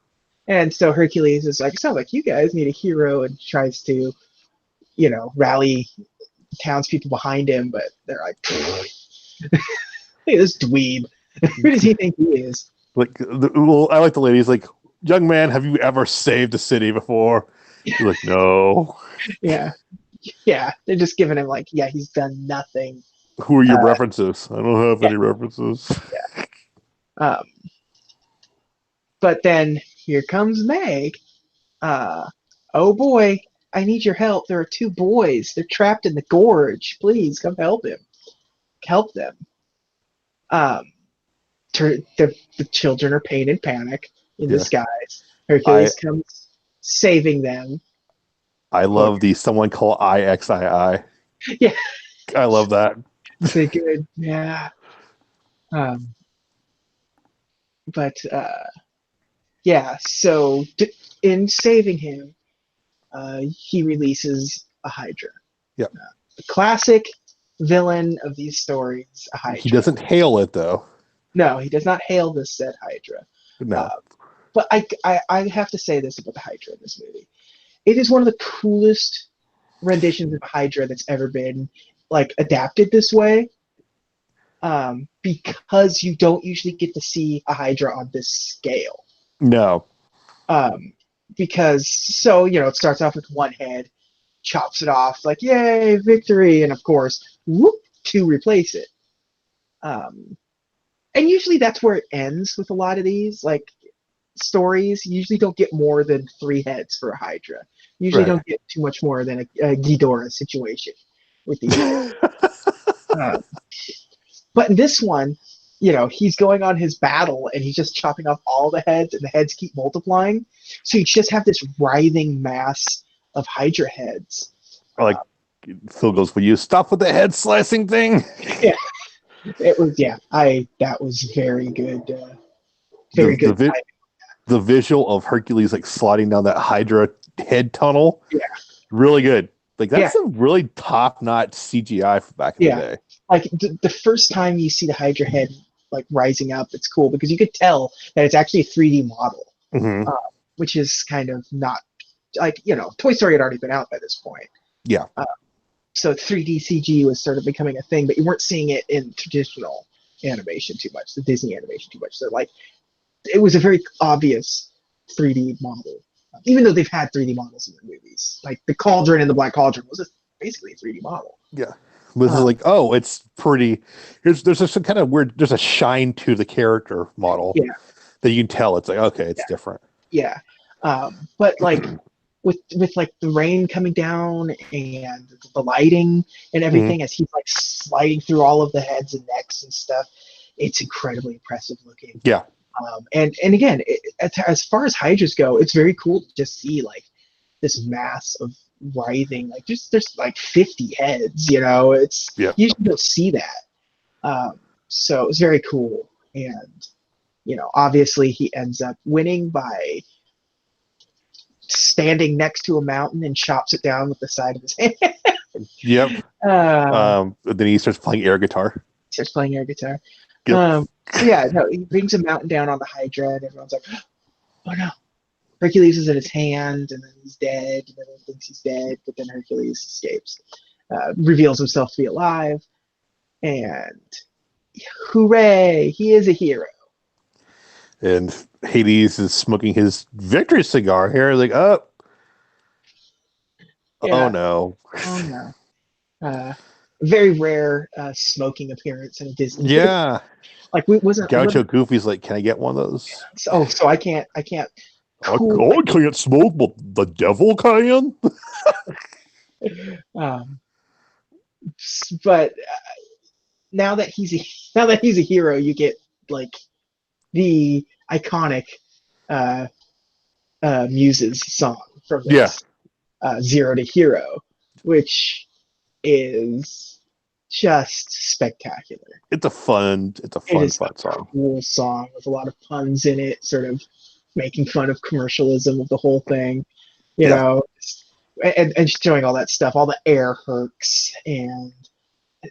And so Hercules is like, it sounds like you guys need a hero, and tries to, rally townspeople behind him, but they're like, look at this dweeb. Who does he think he is? Like, I like the lady. He's like, young man, have you ever saved a city before? He's like, no. Yeah. Yeah. They're just giving him like, yeah, he's done nothing. Who are your references? I don't have any references. Yeah. But then here comes Meg. Oh boy, I need your help. There are two boys. They're trapped in the gorge. Please come help them. The children are pain and panic in disguise. Hercules comes saving them. I love the someone call IXII. Yeah. I love that. Pretty good. Yeah. So in saving him, he releases a Hydra. Yep. The classic villain of these stories, a Hydra. He doesn't hail it, though. No, he does not hail this said Hydra. No. But I have to say this about the Hydra in this movie. It is one of the coolest renditions of Hydra that's ever been like adapted this way. Because you don't usually get to see a Hydra on this scale. No. Because it starts off with one head, chops it off, like, yay, victory, and of course, whoop, two replace it. And usually that's where it ends with a lot of these, like, stories. You usually don't get more than 3 heads for a Hydra. Usually don't get too much more than a Ghidorah situation with these. But in this one, he's going on his battle and he's just chopping off all the heads, and the heads keep multiplying. So you just have this writhing mass of Hydra heads. Like Phil goes, will you stop with the head slicing thing? Yeah. It was, that was very good. Very good. The visual of Hercules like sliding down that Hydra head tunnel. Yeah. Really good. Like that's some really top-notch CGI from back in the day. Like the first time you see the Hydra head like rising up, it's cool because you could tell that it's actually a 3D model, which is kind of not like, Toy Story had already been out by this point. Yeah. So 3D CG was sort of becoming a thing, but you weren't seeing it in traditional animation too much, the Disney animation too much. So like, it was a very obvious 3D model, even though they've had 3D models in their movies. Like the Cauldron and the Black Cauldron was basically a 3D model. Yeah. This is like, it's pretty. There's some kind of weird. There's a shine to the character model that you can tell. It's like, okay, it's different. Yeah, but like with like the rain coming down and the lighting and everything as he's like sliding through all of the heads and necks and stuff, it's incredibly impressive looking. Yeah. And again, as far as Hydras go, it's very cool to just see like this mass of writhing, like there's like 50 heads, it's you usually don't see that. So it was very cool. And obviously he ends up winning by standing next to a mountain and chops it down with the side of his hand. Yep. Then he starts playing air guitar. Yep. He brings a mountain down on the Hydra, and everyone's like, oh no. Hercules is in his hand, and then he's dead, and everyone thinks he's dead, but then Hercules escapes, reveals himself to be alive, and hooray, he is a hero. And Hades is smoking his victory cigar here, like, oh no. Oh no. Very rare smoking appearance in a Disney. Yeah. Like Gaucho Goofy's like, can I get one of those? So I can't. I can't smoke, but the devil can. But now that he's a hero, you get like the iconic Muses song from this, Zero to Hero. which is just spectacular. It's a fun It is a fun song. cool song with a lot of puns in it, sort of making fun of commercialism of the whole thing, you Yeah. know, and showing all that stuff, all the air Hercs and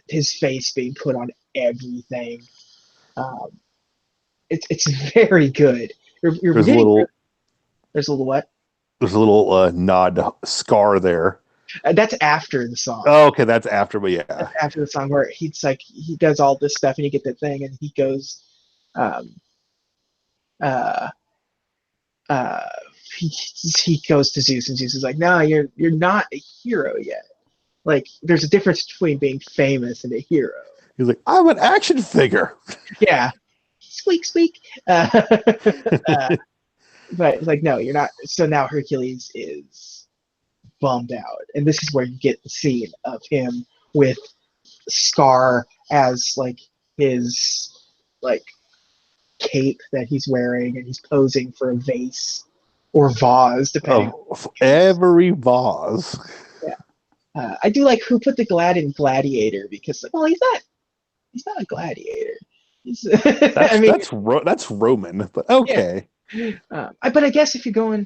his face being put on everything. Um, it's very good. You're There's a getting little there's a little what? nod to Scar there. That's after the song. Oh, okay, that's after, but yeah. That's after the song where he's like he does all this stuff and you get the thing and he goes, um, uh, uh, he goes to Zeus and Zeus is like, no, you're not a hero yet. Like there's a difference between being famous and a hero. He's like, I'm an action figure. Yeah, squeak squeak. But it's like, no, you're not. So now Hercules is bummed out, and this is where you get the scene of him with Scar as like his like cape that he's wearing, and he's posing for a vase or vase, depending. Of every vase. Yeah, I do like who put the glad in gladiator because, well, he's not a gladiator. I mean, that's Roman, but okay. Yeah. But I guess if you're going,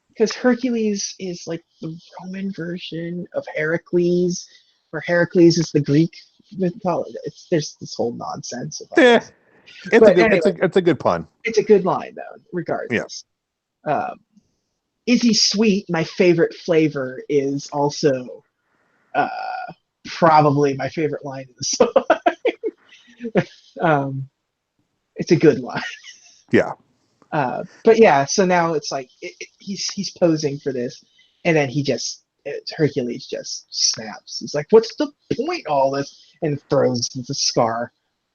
because Hercules is like the Roman version of Heracles, or Heracles is the Greek mythology. There's this whole nonsense about Yeah, it's a good pun. It's a good line though, regardless. Yeah. Is he sweet? My favorite flavor is also uh, probably my favorite line in the song. It's a good line. Yeah. But yeah, so now it's like he's posing for this, and then Hercules just snaps. He's like, "What's the point? All this?" and throws the scar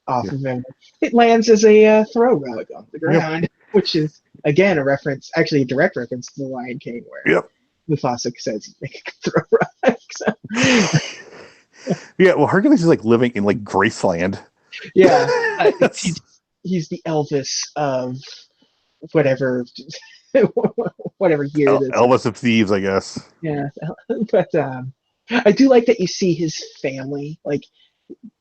off of him. It lands as a throw rug on the ground, which is again a reference, actually a direct reference to the Lion King, where Mufasa says, "Make a throw rug." So. Yeah, well, Hercules is like living in like Graceland. Yeah, he's the Elvis of whatever whatever year Elvis of Thieves, I guess. Yeah, but I do like that you see his family. Like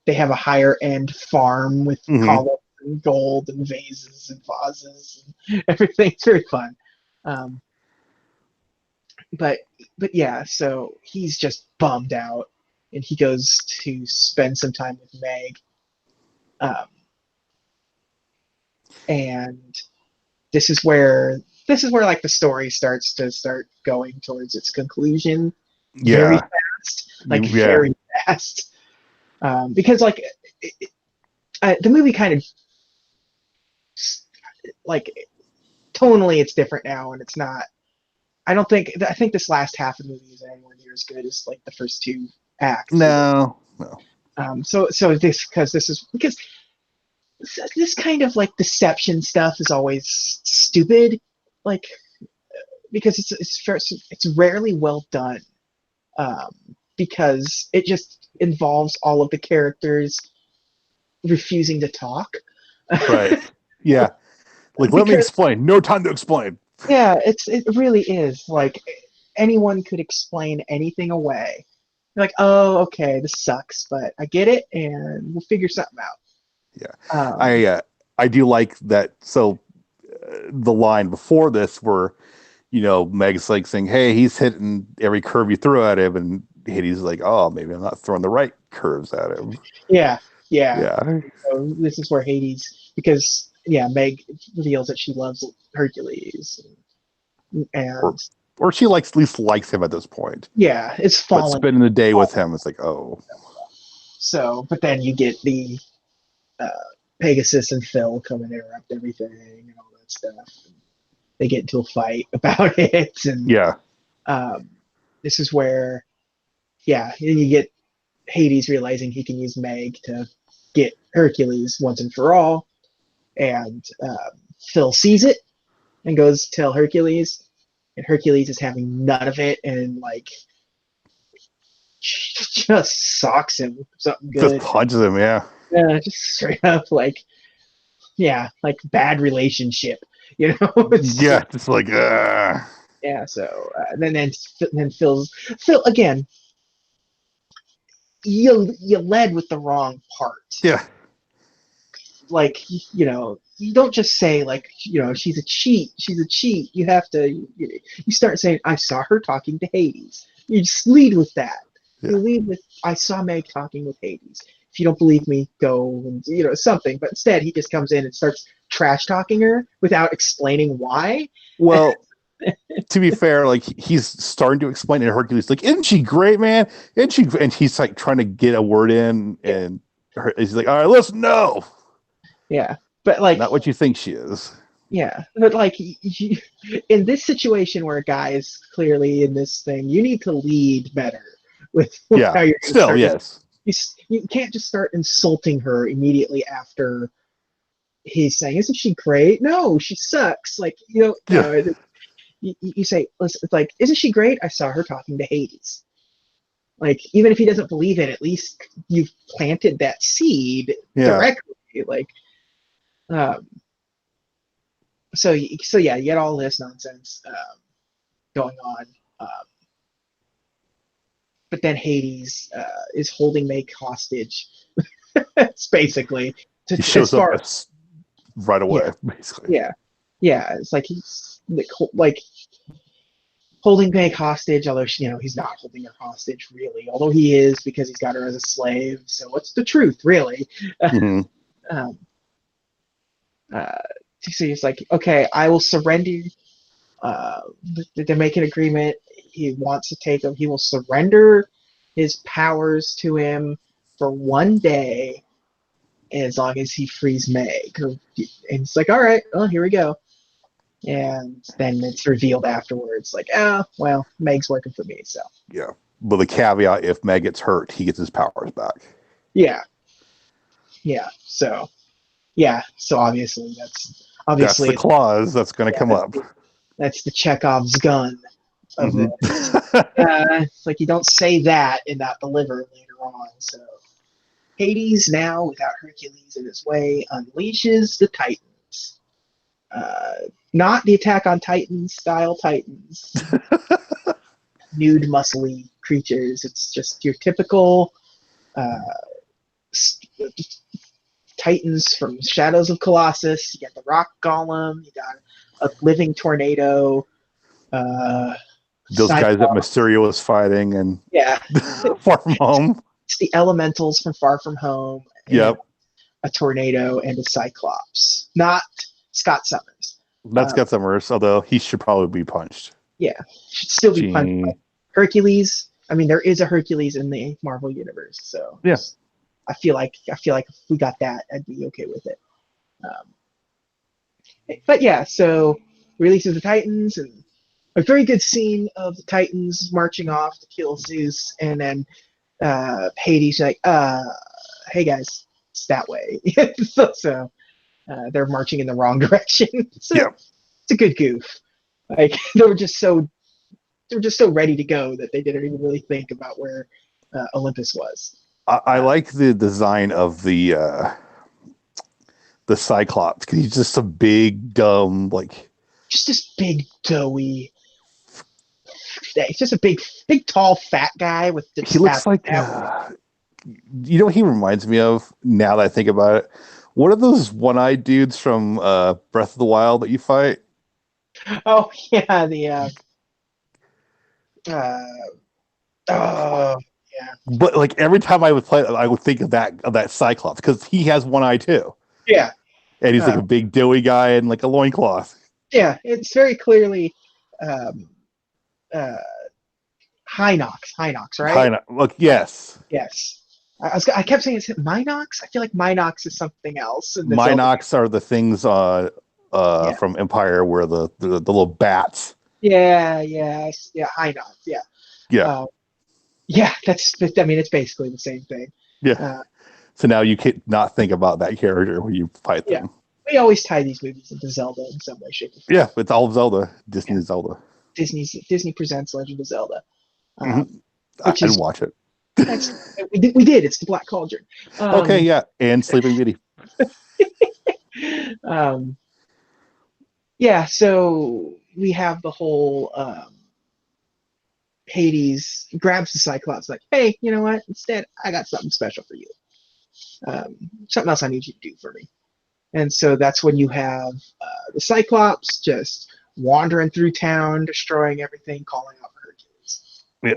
they have a higher end farm with columns and gold and vases and vases and everything. It's very fun. But yeah, so he's just bummed out, and he goes to spend some time with Meg. And this is where like the story starts going towards its conclusion. Very fast, very fast. Because like the movie kind of like tonally it's different now, and it's not. I think this last half of the movie is anywhere near as good as like the first two acts. No. So this kind of like deception stuff is always stupid, like because it's rarely well done, because it just involves all of the characters refusing to talk. Right. Yeah. Like, let me explain. No time to explain. Yeah, it really is. Like anyone could explain anything away. You're like, oh, okay, this sucks, but I get it, and we'll figure something out. Yeah, I do like that. So the line before this, where Meg's like saying, "Hey, he's hitting every curve you throw at him," and Hades like, "Oh, maybe I'm not throwing the right curves at him." Yeah. So this is where Hades, because Meg reveals that she loves Hercules, and or she at least likes him at this point. Yeah, it's falling. But spending the day with him, it's like, oh. So, but then you get the Pegasus and Phil come and interrupt everything and all that stuff. And they get into a fight about it, and this is where, then you get Hades realizing he can use Meg to get Hercules once and for all, and Phil sees it and goes to tell Hercules, and Hercules is having none of it, and like just socks him something good. Just punches him, yeah, just straight up like bad relationship, just like yeah. So then Phil again. you led with the wrong part. Yeah. Like, you don't just say, like, she's a cheat. She's a cheat. You have to, you start saying, I saw her talking to Hades. You just lead with that. Yeah. You lead with, I saw Meg talking with Hades. If you don't believe me, go and, something. But instead, he just comes in and starts trash talking her without explaining why. Well, to be fair, like he's starting to explain to Hercules, like, isn't she great, man? Isn't she? And he's like trying to get a word in, and he's like, all right, listen, no. Yeah. But like, not what you think she is. Yeah, but like in this situation where a guy is clearly in this thing, you need to lead better with how you're going to start. Yes. You can't just start insulting her immediately after he's saying, "Isn't she great?" No, she sucks. Like, no. You say, "Listen, it's like, isn't she great? I saw her talking to Hades." Like, even if he doesn't believe it, at least you've planted that seed directly. Like, So yeah, you get all this nonsense going on, but then Hades is holding Meg hostage. It's basically he shows up right away, basically. Yeah. It's like he's like holding Meg hostage, although he's not holding her hostage really, although he is because he's got her as a slave. So what's the truth, really? Mm-hmm. So he's like, okay, I will surrender. They make an agreement. He wants to take him. He will surrender his powers to him for one day, as long as he frees Meg. And it's like, all right, well, here we go. And then it's revealed afterwards, like, well, Meg's working for me, so. Yeah, but the caveat: if Meg gets hurt, he gets his powers back. Yeah. So obviously that's the clause that's going to come up. That's the Chekhov's gun of this. It's like you don't say that and not deliver later on. So Hades now, without Hercules in his way, unleashes the Titans. Not the Attack on Titans style Titans. Nude, muscly creatures. It's just your typical Titans from Shadows of Colossus. You got the rock golem. You got a living tornado. Those guys that Mysterio was fighting, and Far From Home. It's the elementals from Far From Home. Yep. A tornado and a Cyclops. Not Scott Summers. Not Scott Summers, although he should probably be punched. Yeah, should still be punched. Hercules. I mean, there is a Hercules in the Marvel universe, so yes. I feel like if we got that, I'd be okay with it. But yeah, so releases the Titans, and a very good scene of the Titans marching off to kill Zeus, and then Hades like, hey guys, it's that way. so they're marching in the wrong direction. So it's a good goof. Like they were just so ready to go that they didn't even really think about where Olympus was. I like the design of the Cyclops, because he's just a big, dumb, like, just this big, doughy. He's just a big, tall, fat guy with. He looks like. You know what he reminds me of, now that I think about it? What are those one-eyed dudes from Breath of the Wild that you fight? Oh yeah, the. Yeah. But like every time I would play, I would think of that Cyclops, because he has one eye too. Yeah. And he's like a big doughy guy in like a loincloth. Yeah, it's very clearly Hinox, right? Look, yes. Yes. I kept saying, is it Minox? I feel like Minox is something else. Minox are the things from Empire where the little bats. Yeah, Hinox, yeah. Yeah. It's basically the same thing. Yeah. So now you can't not think about that character when you fight them. Yeah. We always tie these movies into Zelda in some way, shape, or form. Yeah, it's all Zelda. Disney Zelda. Disney presents Legend of Zelda. I didn't watch it. We did. It's the Black Cauldron. Okay, yeah, and Sleeping Beauty. Yeah, so we have the whole Hades grabs the Cyclops, like, hey, you know what? Instead, I got something special for you. Something else I need you to do for me. And so that's when you have the Cyclops just wandering through town, destroying everything, calling out for Hercules. Yeah.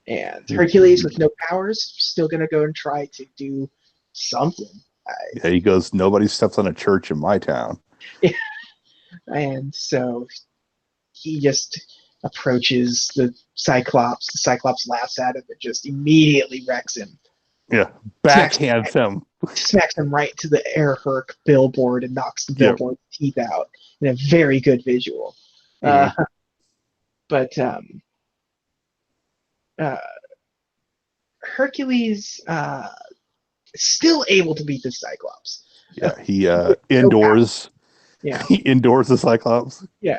And Hercules, with no powers, still going to go and try to do something. Yeah, he goes, nobody steps on a church in my town. Yeah. And so he just approaches the Cyclops. The Cyclops laughs at him and just immediately wrecks him. Yeah, backhands him. Smacks him right to the Air Herc billboard and knocks the billboard teeth out in a very good visual. Mm-hmm. But Hercules still able to beat the Cyclops. Yeah, he indoors. Yeah, he indoors the Cyclops. Yeah,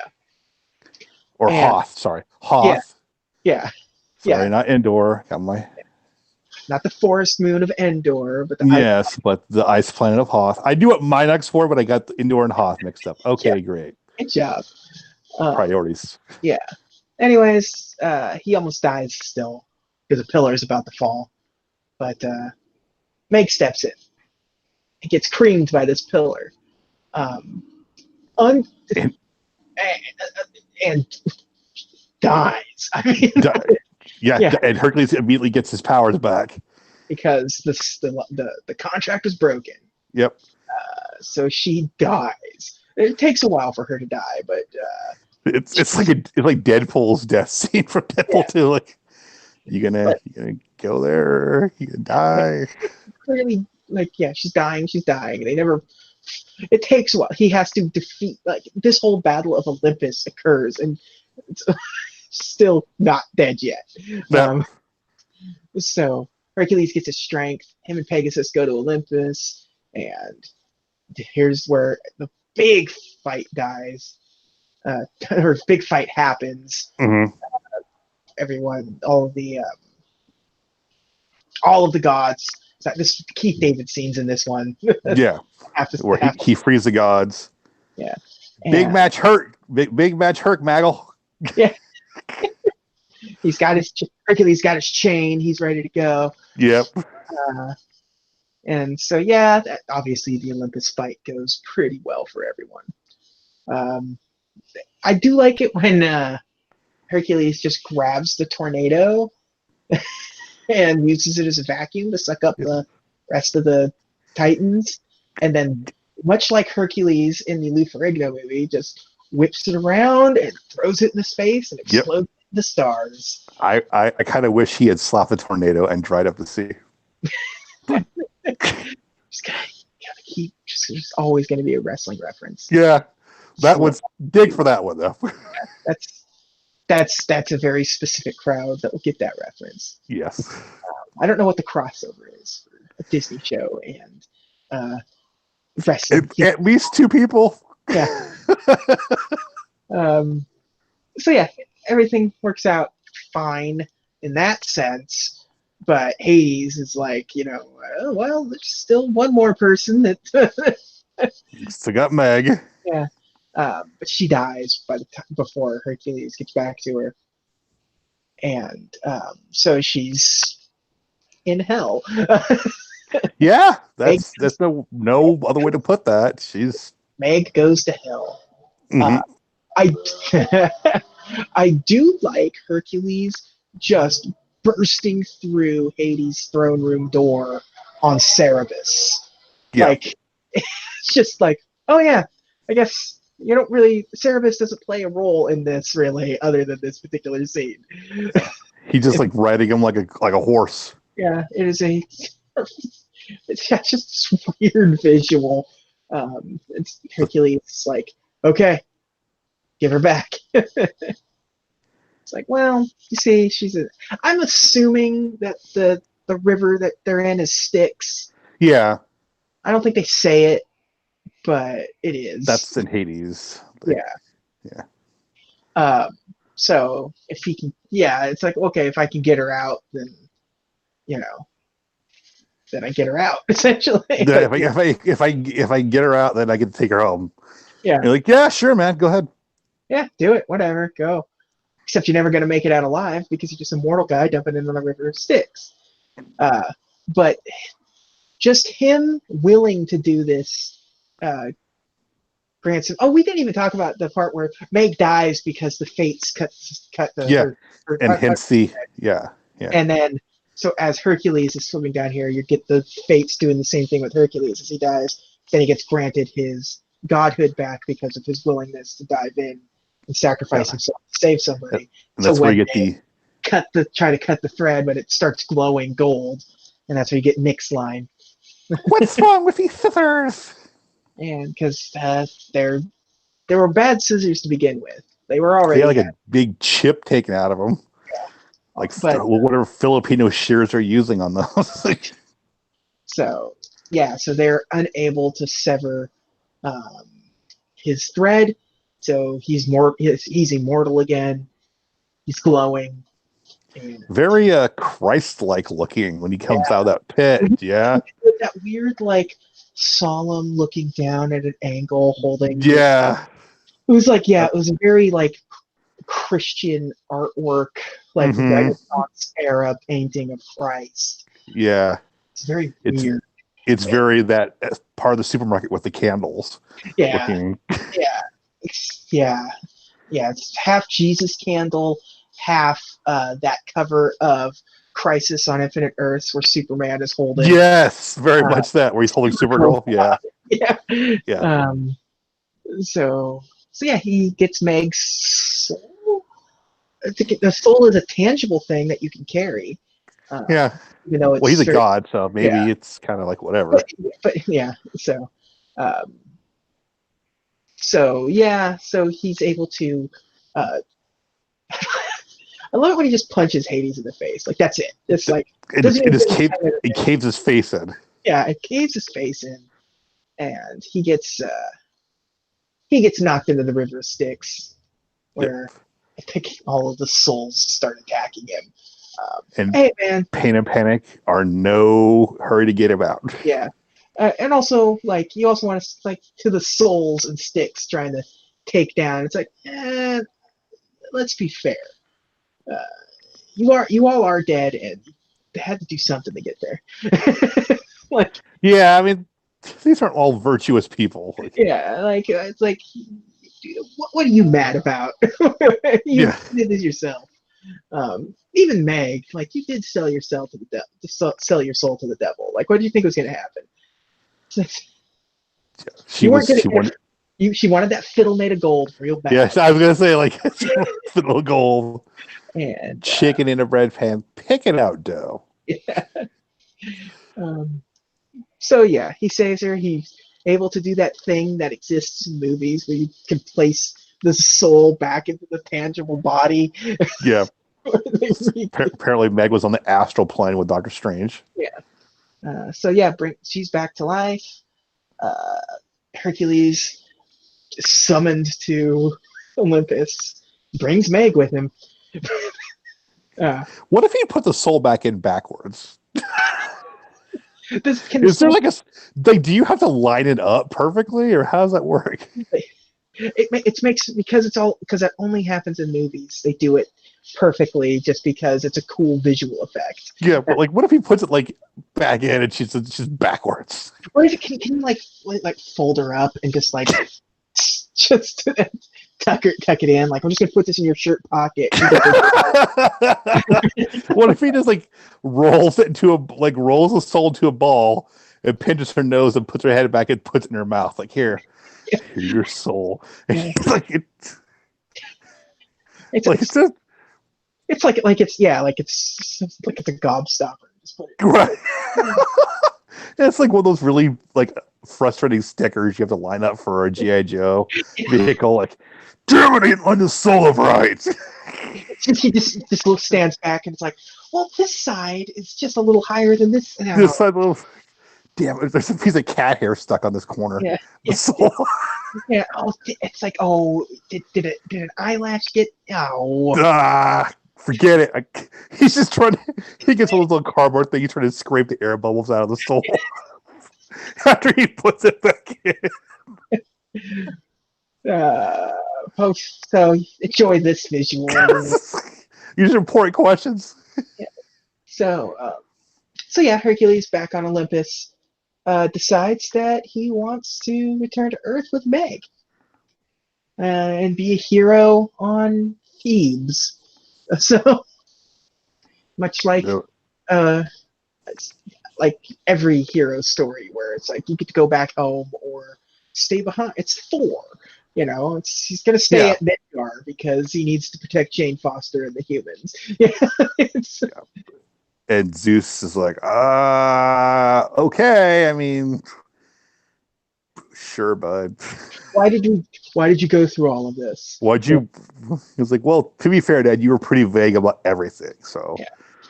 or Hoth. Sorry, Hoth. Yeah. Sorry, not Endor. Got my. Not the forest moon of Endor, but the yes, but the ice planet of Hoth. I knew what Minox for, but I got the Endor and Hoth mixed up. Okay, great. Good job. Priorities. Yeah. Anyways, he almost dies still because a pillar is about to fall, but Meg steps in. He gets creamed by this pillar, and dies. I mean, yeah, and Hercules immediately gets his powers back because the contract was broken. Yep. So she dies. It takes a while for her to die, but it's like Deadpool's death scene from Deadpool 2. Like, you gonna go there? You gonna die? Clearly, she's dying. She's dying. They never. It takes a while. He has to defeat this whole battle of Olympus occurs, and it's still not dead yet. No. So Hercules gets his strength. Him and Pegasus go to Olympus, and here's where the big fight dies. Or big fight happens. Mm-hmm. Everyone, all of the gods. This Keith David scenes in this one. Yeah, where he frees the gods. Yeah, big match hurt. Big match hurt. Maggle. Yeah. Hercules got his chain. He's ready to go. Yep. And so obviously the Olympus fight goes pretty well for everyone. I do like it when Hercules just grabs the tornado and uses it as a vacuum to suck up the rest of the Titans, and then much like Hercules in the Lou Ferrigno movie, just whips it around and throws it in his face and explodes the stars. I kind of wish he had slapped the tornado and dried up the sea. Just always going to be a wrestling reference. Yeah, that one's dig for that one though. That's a very specific crowd that will get that reference. Yes. I don't know what the crossover is for a Disney show and wrestling. At least two people. Yeah. Everything works out fine in that sense, but Hades is like, well, there's still one more person that still got Meg. Yeah. But she dies before Hercules gets back to her, and so she's in hell. Yeah, that's no other way to put that. Meg goes to hell. Mm-hmm. I do like Hercules just bursting through Hades' throne room door on Cerberus. Yeah. It's just like, oh yeah, I guess you don't really. Cerberus doesn't play a role in this really, other than this particular scene. He's just riding him like a horse. Yeah, it is it's just this weird visual. It's Hercules like, okay, give her back. It's like, well, you see, I'm assuming that the river that they're in is Styx. Yeah. I don't think they say it, but it is. That's in Hades. Yeah. So if he can, it's like, okay, if I can get her out, then then I get her out essentially. Yeah, if I get her out, then I get to take her home. Yeah. You're like, yeah, sure, man, go ahead. Yeah, do it, whatever, go. except you're never going to make it out alive because you're just a mortal guy dumping in on the river of Styx. But just him willing to do this grants him. Oh, we didn't even talk about the part where Meg dies because the fates cut the and hence the And then so as Hercules is swimming down here, you get the fates doing the same thing with Hercules as he dies. Then he gets granted his godhood back because of his willingness to dive in and sacrifice himself to save somebody. And that's where you get try to cut the thread, but it starts glowing gold, and that's where you get Nick's line. What's wrong with these scissors? And because they were bad scissors to begin with, they were already a big chip taken out of them, whatever Filipino shears are using on those. So they're unable to sever his thread. So he's immortal again. He's glowing. And very Christ-like looking when he comes out of that pit. Yeah, that weird solemn looking down at an angle holding. Yeah, it was it was a very Christian artwork, Renaissance era painting of Christ. Yeah, it's very weird. It's very that part of the supermarket with the candles. Yeah, looking. yeah. It's half Jesus candle, half that cover of Crisis on Infinite Earths where Superman is holding. Yes, very much that where he's holding Supergirl. Yeah. So he gets Meg's soul. I think the soul is a tangible thing that you can carry. Even though he's a god, so maybe it's kind of like whatever. But yeah, so he's able to. I love it when he just punches Hades in the face. That's it. It's it caves his face in. Yeah, it caves his face in, and he gets knocked into the river of Styx, where I think all of the souls start attacking him. And hey, man, Pain and Panic are no hurry to get him out. Yeah, and also you also want to to the souls and Styx trying to take down. It's let's be fair. You all are dead, and they had to do something to get there. I mean, these aren't all virtuous people. It's what are you mad about? You did this yourself. Even Meg, you did sell yourself to the devil, sell your soul to the devil. What do you think was going to happen? She wanted that fiddle made of gold real bad. Yes, I was going to say fiddle of gold. And chicken in a bread pan, picking out dough. Yeah. He saves her. He's able to do that thing that exists in movies where you can place the soul back into the tangible body. Yeah. Apparently Meg was on the astral plane with Doctor Strange. Yeah. She's back to life. Hercules is summoned to Olympus, brings Meg with him. What if he put the soul back in backwards? Is there do you have to line it up perfectly, or how does that work? Because that only happens in movies. They do it perfectly just because it's a cool visual effect. Yeah, but what if he puts it back in and she's backwards? Or if can you fold her up and just just tuck it in? I'm just gonna put this in your shirt pocket. What if he just rolls it into rolls the soul into a ball and pinches her nose and puts her head back and puts it in her mouth? Here's your soul. And it's like it's a gobstopper. Right. It's one of those really frustrating stickers you have to line up for a G.I. Joe vehicle. Damn it, on the soul of right. He just stands back and it's this side is just a little higher than this. This side, damn it, there's a piece of cat hair stuck on this corner. Yeah. The soul. Yeah. Oh, it's did an eyelash get? Oh. Forget it. He's just trying to. He gets one of those little cardboard thing. He's trying to scrape the air bubbles out of the soul after he puts it back in. So enjoy this visual. These are important questions. Yeah. So, so yeah, Hercules back on Olympus decides that he wants to return to Earth with Meg and be a hero on Thebes. So much uh, like every hero story where it's like you get to go back home or stay behind. It's Thor. He's gonna stay Yeah. at Midgar because he needs to protect Jane Foster and the humans. It's, And Zeus is like, okay. I mean, sure, bud. why did you go through all of this? Why'd you? He was like, well, to be fair, Dad, you were pretty vague about everything. So,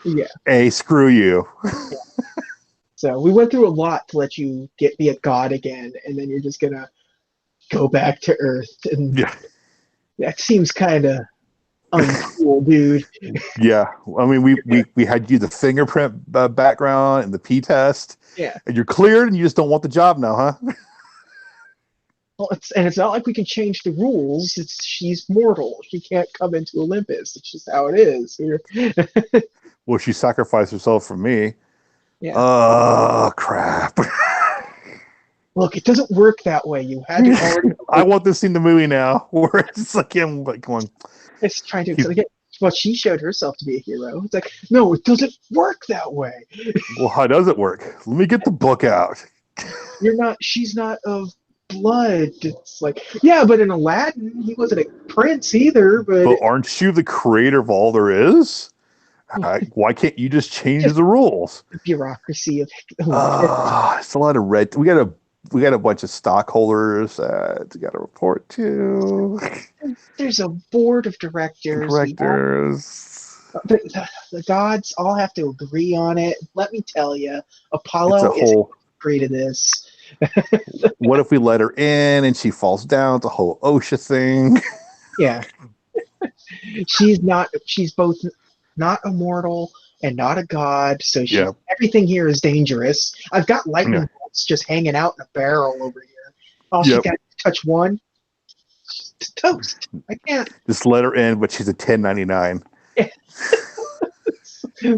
Yeah. hey, screw you. Yeah. So we went through a lot to let you be a god again, and then you're just gonna go back to Earth, and Yeah. that seems kind of uncool, dude. Yeah. I mean, we had you the fingerprint background and the P test, Yeah. and you're cleared, and you just don't want the job now, huh? Well, it's not like we can change the rules. She's mortal. She can't come into Olympus. It's just how it is. Well, she sacrificed herself for me. Yeah. Oh, crap. Look, it doesn't work that way. You had to already. I want this scene in the movie now, where it's like him like going. It's trying to explain. Well, she showed herself to be a hero. It's like, no, it doesn't work that way. Well, how does it work? Let me get the book out. She's not of blood. It's like, yeah, but in Aladdin, he wasn't a prince either. But aren't you the creator of all there is? Why can't you just change the rules? The bureaucracy of it's a lot of red. We got a bunch of stockholders to got to report to. There's a board of directors. The gods all have to agree on it. Let me tell you, Apollo is agree to this. What if we let her in and she falls down? It's a whole OSHA thing. Yeah. She's both not immortal and not a god, so everything here is dangerous. I've got lightning bolts just hanging out in a barrel over here. All she got to touch one. Toast. I can't. Just let her in, but she's a 1099.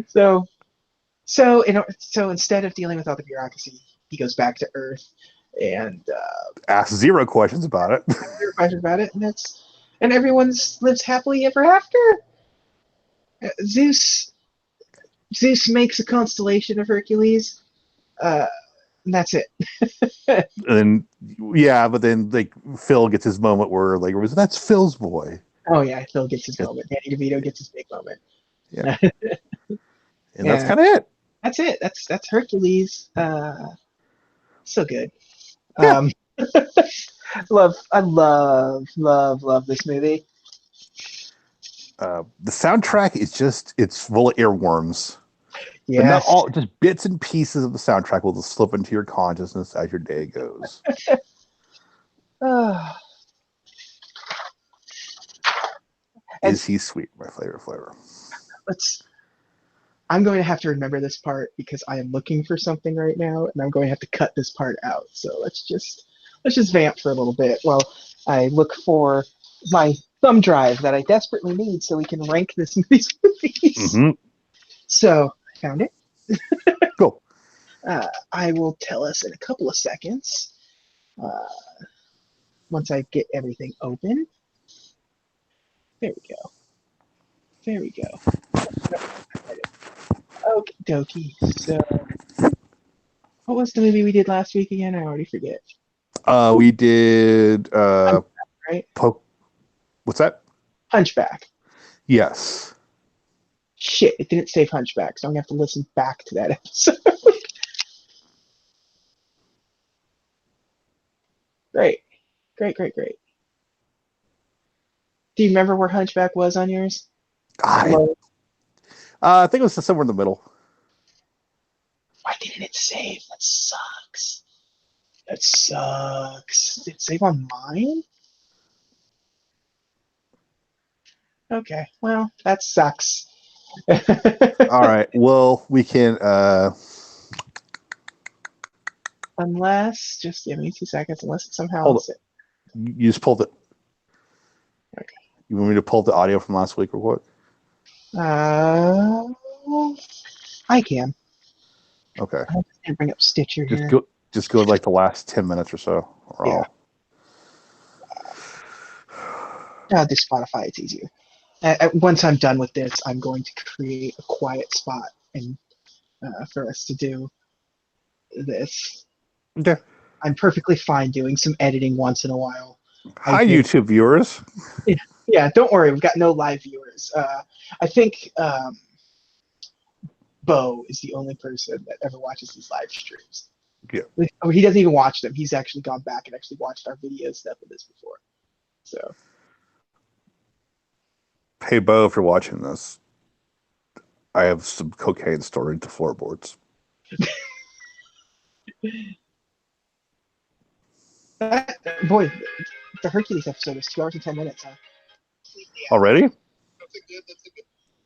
So instead of dealing with all the bureaucracy, he goes back to Earth and asks zero questions about it. And everyone lives happily ever after. Zeus makes a constellation of Hercules, and that's it. And but then like Phil gets his moment where like that's Phil's boy. Oh yeah, Phil gets his moment. Danny DeVito gets his big moment. Yeah. And that's kind of it. That's it. That's Hercules. So good. Yeah. I love this movie. The soundtrack is it's full of earworms. Yeah. But not all, just bits and pieces of the soundtrack will just slip into your consciousness as your day goes. Is he sweet? My favorite flavor. I'm going to have to remember this part because I am looking for something right now, and I'm going to have to cut this part out. So let's just vamp for a little bit while I look for my thumb drive that I desperately need so we can rank these movies. Mm-hmm. So I found it. Cool. I will tell us in a couple of seconds once I get everything open. There we go. Okie dokie. So, what was the movie we did last week again? I already forget. We did Hunchback, right? What's that? Hunchback. Yes. Shit, it didn't save Hunchback, so I'm gonna have to listen back to that episode. Great. Do you remember where Hunchback was on yours? I think it was somewhere in the middle. Why didn't it save? That sucks. Did it save on mine? Okay, well, that sucks. All right. Well, we can. Unless, just give me 2 seconds. Unless it somehow. Hold it. You just pulled it. Okay. You want me to pull the audio from last week or what? I can. Okay. I'm just gonna bring up Stitcher Just here. go. Just go like the last 10 minutes or so. Or Yeah. all. This Spotify, it's easier. Once I'm done with this, I'm going to create a quiet spot and for us to do this. Okay. I'm perfectly fine doing some editing once in a while. I Hi, think. YouTube viewers. Yeah, don't worry, we've got no live viewers. I think Bo is the only person that ever watches these live streams. Yeah. He doesn't even watch them. He's actually gone back and actually watched our video stuff of this before. So Hey, Bo, if you're watching this, I have some cocaine stored into floorboards. boy, the Hercules episode is 2 hours and 10 minutes. Huh? Already?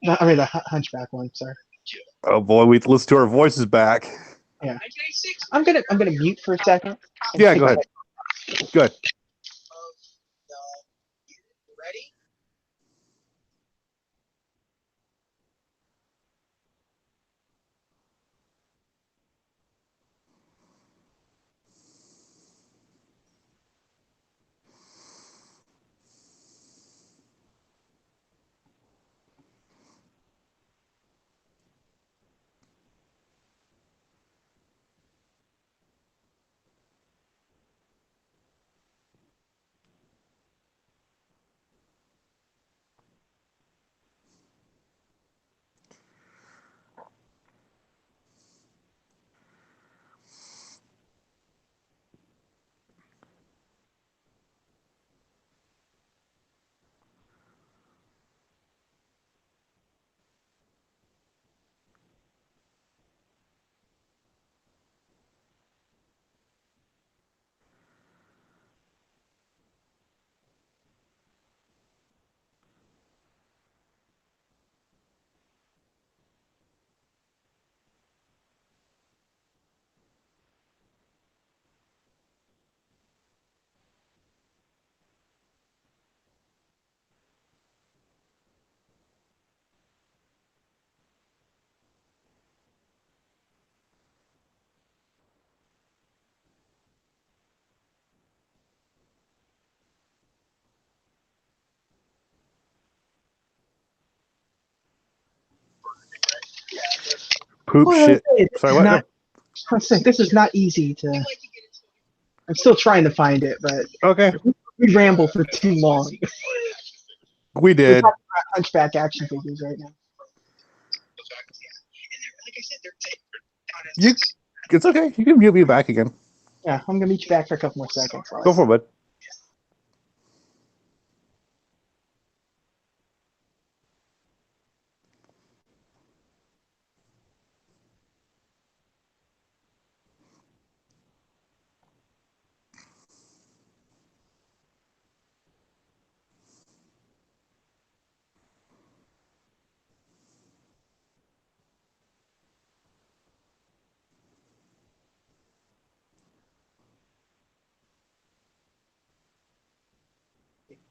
No, I mean the Hunchback one. Sorry. Oh boy, we listen to our voices back. Yeah. I'm gonna mute for a second. Yeah, go ahead. Good. Ready? Poop Well, shit. this Sorry, is what? not. This is not easy to. I'm still trying to find it, but Okay. we ramble for too long. We We're did. talking about Hunchback action figures right now. You. It's okay. You can mute me back again. Yeah, I'm gonna meet you back for a couple more seconds. Go for it, bud.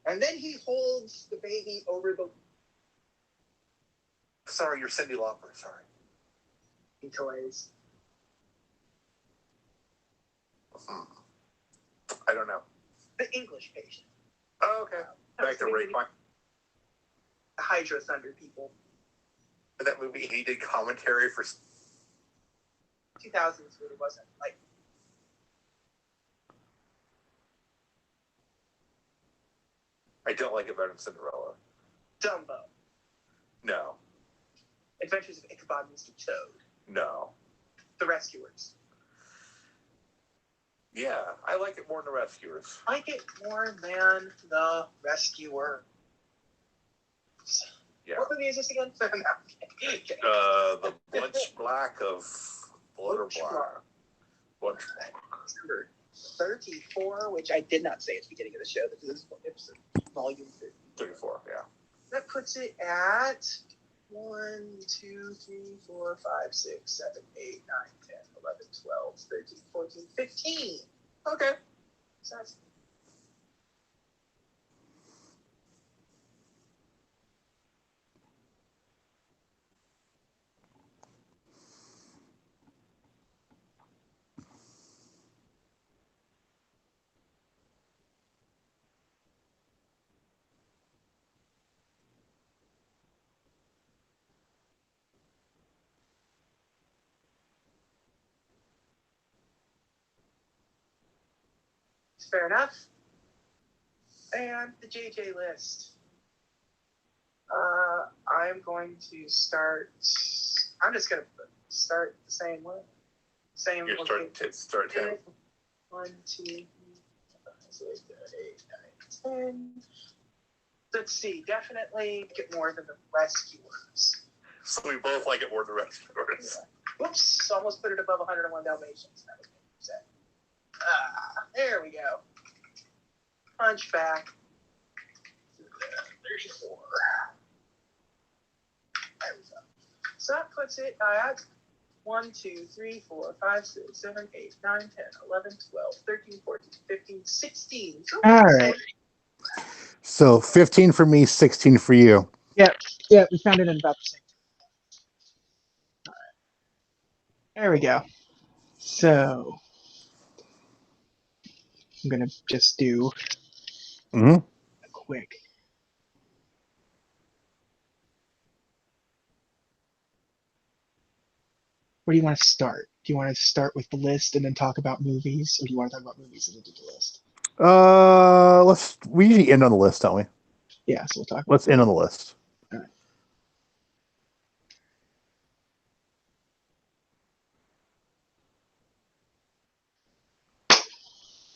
And then he holds the baby over the. Sorry, you're Cindy Lauper. Sorry. Toys. I don't know. The English patient. Oh, okay. Back to Ray Mike. The Hydro Thunder people. In that movie, he did commentary for 2000s really wasn't like. I don't like it better than Cinderella. Dumbo. No. Adventures of Ichabod and Mr. Toad. No. The Rescuers. Yeah, I like it more than The Rescuers. I like it more than The Rescuer. Yeah. What movie is this again? The Butch Black of Blood or Black. Butch Black. Number 34, which I did not say at the beginning of the show. This is episode volume 34, yeah. That puts it at 1, 2, 3, 4, 5, 6, 7, 8, 9, 10, 11, 12, 13, 14, 15. Okay. So that's Fair enough. And the JJ list. I'm going to start. I'm just going to start the same way. Same. You start 10. 1, 2, 3, 4, 5, 6, 7, 8, 9, 10. Let's see. Definitely get more than the Rescuers. So we both like it more than the Rescuers. Yeah. Whoops! Almost put it above 101 Dalmatians. That was upset. There we go. Hunchback. 34. There we go. So that puts it at 1, 2, 3, 4, 5, 6, 7, 8, 9, 10, 11, 12, 13, 14, 15, 16. So all right. So 15 for me, 16 for you. Yep, we found it in about the same time. All right. There we go. So I'm going to just do a quick. Where do you want to start? Do you want to start with the list and then talk about movies, or do you want to talk about movies and then do the list? We usually end on the list, don't we? Yeah, so we'll talk. Let's end on the list. All right.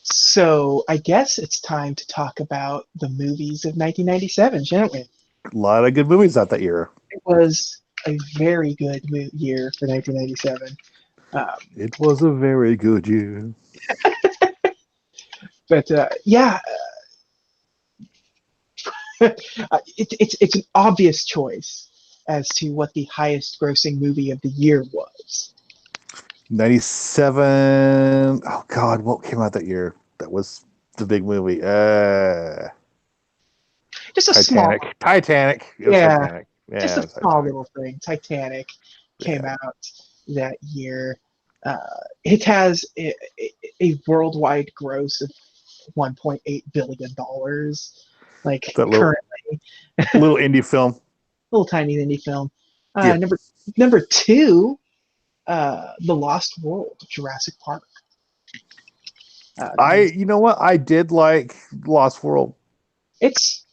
So I guess it's time to talk about the movies of 1997, shan't we? A lot of good movies out that year. It was a very good year for 1997. It was a very good year. But it's an obvious choice as to what the highest grossing movie of the year was. 97. Oh God, what came out that year? That was the big movie. Just a Titanic. small. Titanic. Yeah. Titanic. Yeah, just a small little thing. Titanic came out that year. It has a worldwide gross of $1.8 billion. Like currently, little indie film, little tiny indie film. Number 2, The Lost World, Jurassic Park. You know what? I did like Lost World. It's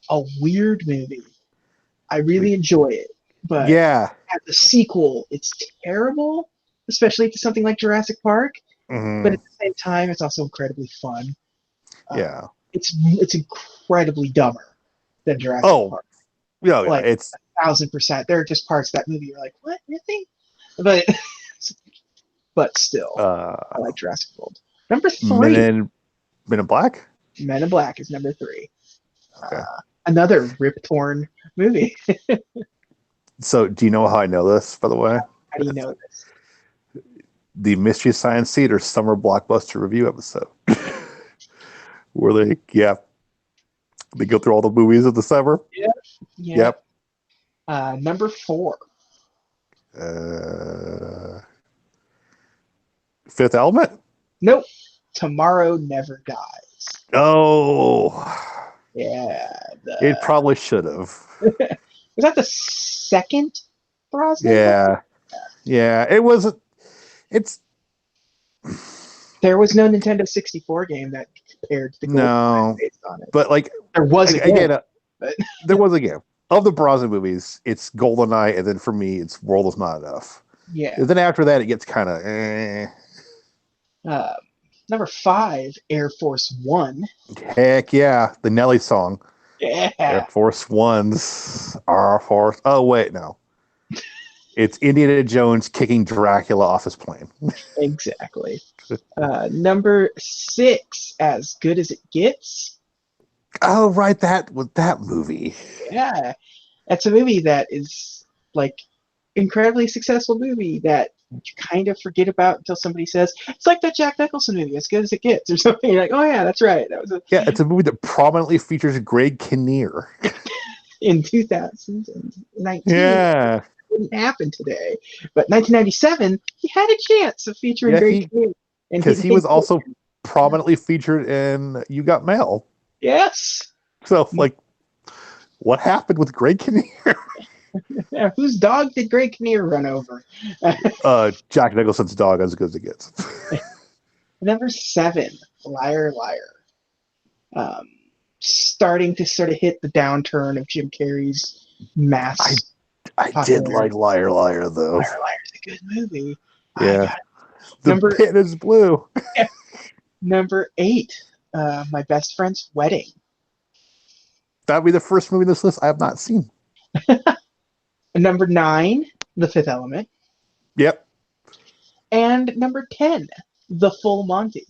a weird movie. I really enjoy it, but as the sequel, it's terrible, especially to something like Jurassic Park. Mm-hmm. But at the same time, it's also incredibly fun. It's incredibly dumber than Jurassic Park. Yeah, like it's 1,000%. There are just parts of that movie you're like, what, really? But still, I like Jurassic World. Number 3, Men in Black. Men in Black is number 3. Okay. Another rip-torn movie. So, do you know how I know this, by the way? How do you know this? The Mystery Science Theater Summer Blockbuster Review episode. Where they go through all the movies of the summer. Yep. Number 4. Fifth Element? Nope. Tomorrow Never Dies. Oh. Yeah. It probably should have. Was that the second Brosnan? Yeah. It wasn't. There was no Nintendo 64 game that compared to the no based on it. But like there was a game. There was a game. Of the Brosnan movies, it's GoldenEye, and then for me, it's World Is Not Enough. Yeah. And then after that, it gets kind of Number 5, Air Force One. Heck yeah, the Nelly song. Yeah. Air Force One's Air Force. Oh wait, no. It's Indiana Jones kicking Dracula off his plane. Exactly. Number 6, As Good as It Gets. Oh right, that movie. Yeah, that's a movie that is like incredibly successful movie that you kind of forget about until somebody says it's like that Jack Nicholson movie, As Good as It Gets, or something. You're like, oh yeah, that's right. That was it's a movie that prominently features Greg Kinnear in 2019. Yeah, it wouldn't happen today, but 1997 he had a chance of featuring Greg Kinnear, because he was also prominently featured in You Got Mail. Yes. So like, what happened with Greg Kinnear? Yeah, whose dog did Greg Kinnear run over? Jack Nicholson's dog, As Good as It Gets. Number 7, Liar Liar. um, starting to sort of hit the downturn of Jim Carrey's mass I did popularity. like Liar Liar though. Liar Liar is a good movie. I Yeah. got it. The pit is blue. Number 8, My Best Friend's Wedding. That'd be the first movie in this list I have not seen. Number 9, The Fifth Element. Yep. And number 10, The Full Monty.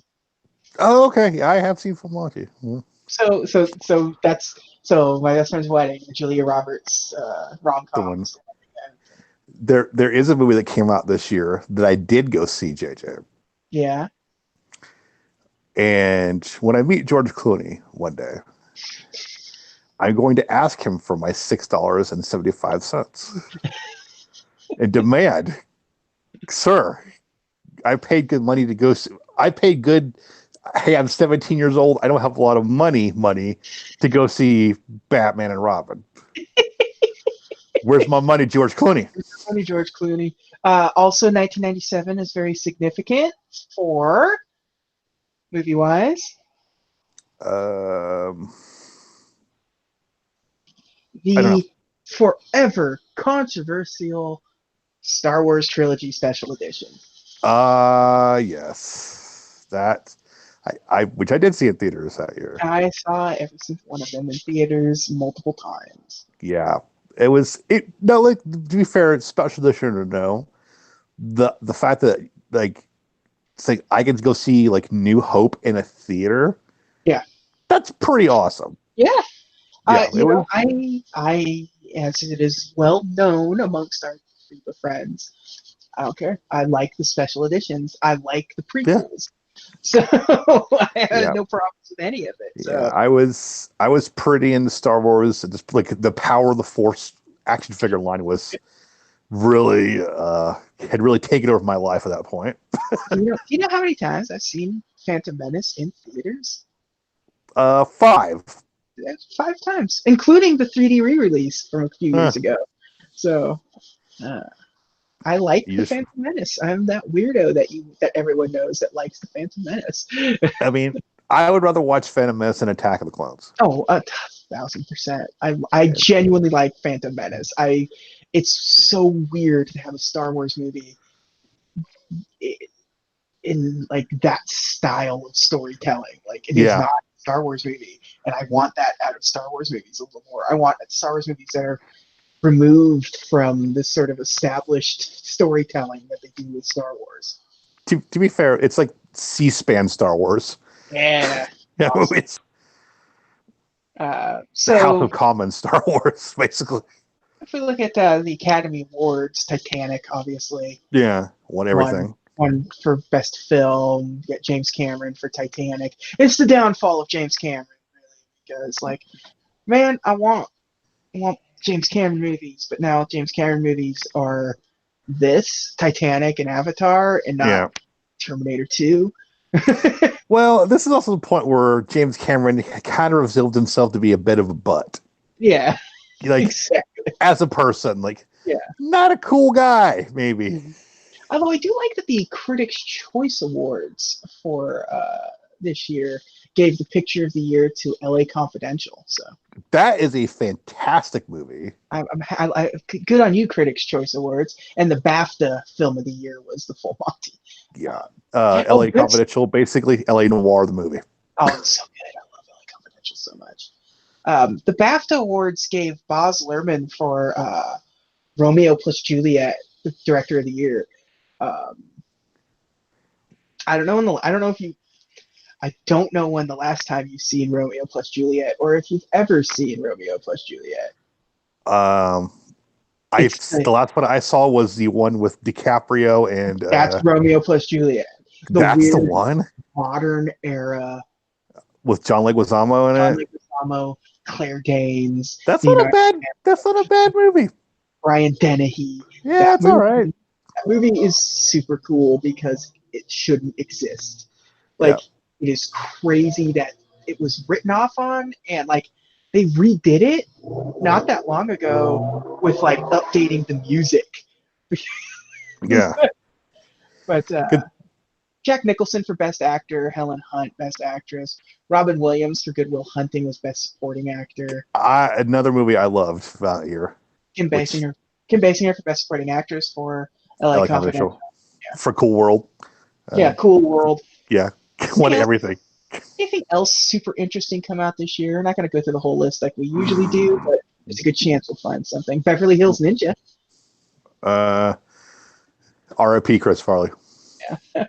Oh, okay. I have seen Full Monty. Mm. So that's My Best Friend's Wedding, Julia Roberts rom The com. one. There is a movie that came out this year that I did go see, JJ. Yeah. And when I meet George Clooney one day, I'm going to ask him for my $6.75 and demand, sir, I paid good money to go see. I paid good. Hey, I'm 17 years old. I don't have a lot of money to go see Batman and Robin. Where's my money, George Clooney? Funny George Clooney. Also, 1997 is very significant for movie-wise. The forever controversial Star Wars Trilogy Special Edition. Yes. That which I did see in theaters that year. I saw every single one of them in theaters multiple times. Yeah. It was no, like, to be fair, special edition or no, the fact that like it's like I get to go see like New Hope in a theater. Yeah. That's pretty awesome. Yeah. Yeah, I as it is well known amongst our group of friends, I don't care. I like the special editions. I like the prequels. So I had no problems with any of it. So. Yeah, I was pretty into Star Wars. Just like the Power of the Force action figure line was really had really taken over my life at that point. Do you know how many times I've seen Phantom Menace in theaters? 5. 5 times, including the 3D re-release from a few years ago. So I like the Phantom Menace. I'm that weirdo that everyone knows that likes the Phantom Menace. I mean, I would rather watch Phantom Menace than Attack of the Clones. Oh, 1,000%. I genuinely like Phantom Menace. It's so weird to have a Star Wars movie in like that style of storytelling. Like it is not a Star Wars movie, and I want that out of Star Wars movies a little more. I want Star Wars movies that are removed from this sort of established storytelling that they do with Star Wars. To be fair, it's like C-SPAN Star Wars. Yeah. Awesome. It's so House of Commons Star Wars, basically. If we look at the Academy Awards, Titanic, obviously. Yeah, won everything. One for Best Film. You got James Cameron for Titanic. It's the downfall of James Cameron, really, because like, man, I want James Cameron movies, but now James Cameron movies are this Titanic and Avatar, and not Terminator 2. Well, this is also the point where James Cameron kind of revealed himself to be a bit of a butt. Yeah. Like, exactly. As a person, like, not a cool guy, maybe. Although I do like that the Critics' Choice Awards for this year gave the Picture of the Year to L.A. Confidential. So that is a fantastic movie. Good on you, Critics' Choice Awards. And the BAFTA Film of the Year was The Full Monty. Yeah. L.A. Confidential, basically L.A. Noire, the movie. Oh, it's so good. I love L.A. Confidential so much. The BAFTA Awards gave Baz Luhrmann for Romeo plus Juliet, the Director of the Year. I don't know when the last time you've seen Romeo plus Juliet, or if you've ever seen Romeo plus Juliet. The last one I saw was the one with DiCaprio and that's Romeo plus Juliet. That's the one. Modern era with John Leguizamo in it. Leguizamo, Claire Danes. That's not a bad movie. Brian Dennehy. Yeah, it's all right. That movie is super cool because it shouldn't exist. Like, it is crazy that it was written off on, and like they redid it not that long ago with like updating the music. Yeah. But Jack Nicholson for Best Actor, Helen Hunt Best Actress, Robin Williams for Good Will Hunting was Best Supporting Actor, Another movie I loved that year, Kim which Basinger Kim Basinger for Best Supporting Actress for L.A. LA Confidential. Confidential for Cool World. Yeah, Cool World. Yeah, won everything. Anything else super interesting come out this year? We're not going to go through the whole list like we usually do, but there's a good chance we'll find something. Beverly Hills Ninja. R.I.P. Chris Farley. Yeah.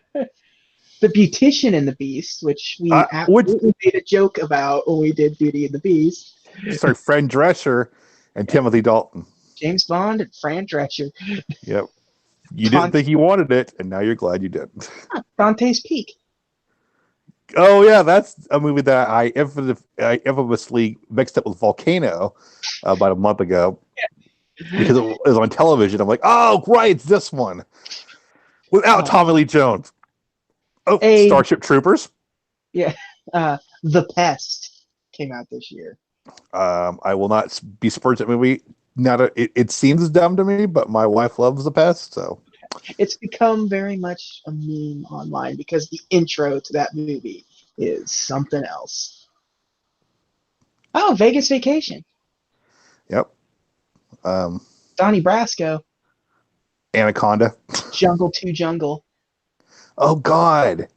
The Beautician and the Beast, which we absolutely made a joke about when we did Beauty and the Beast. Sorry, Fran Drescher and Timothy Dalton. James Bond and Fran Drescher. Yep. You didn't think you wanted it, and now you're glad you didn't. Dante's Peak. Oh, yeah, that's a movie that I infamously mixed up with Volcano about a month ago. Yeah. Because it was on television. I'm like, oh, right, it's this one. Without Tommy Lee Jones. Oh, Starship Troopers. Yeah. The Pest came out this year. I will not be spurred that movie. It seems dumb to me, but my wife loves The Pest, so it's become very much a meme online because the intro to that movie is something else. Oh, Vegas Vacation. Yep. Donnie Brasco. Anaconda. Jungle 2 Jungle. Oh God,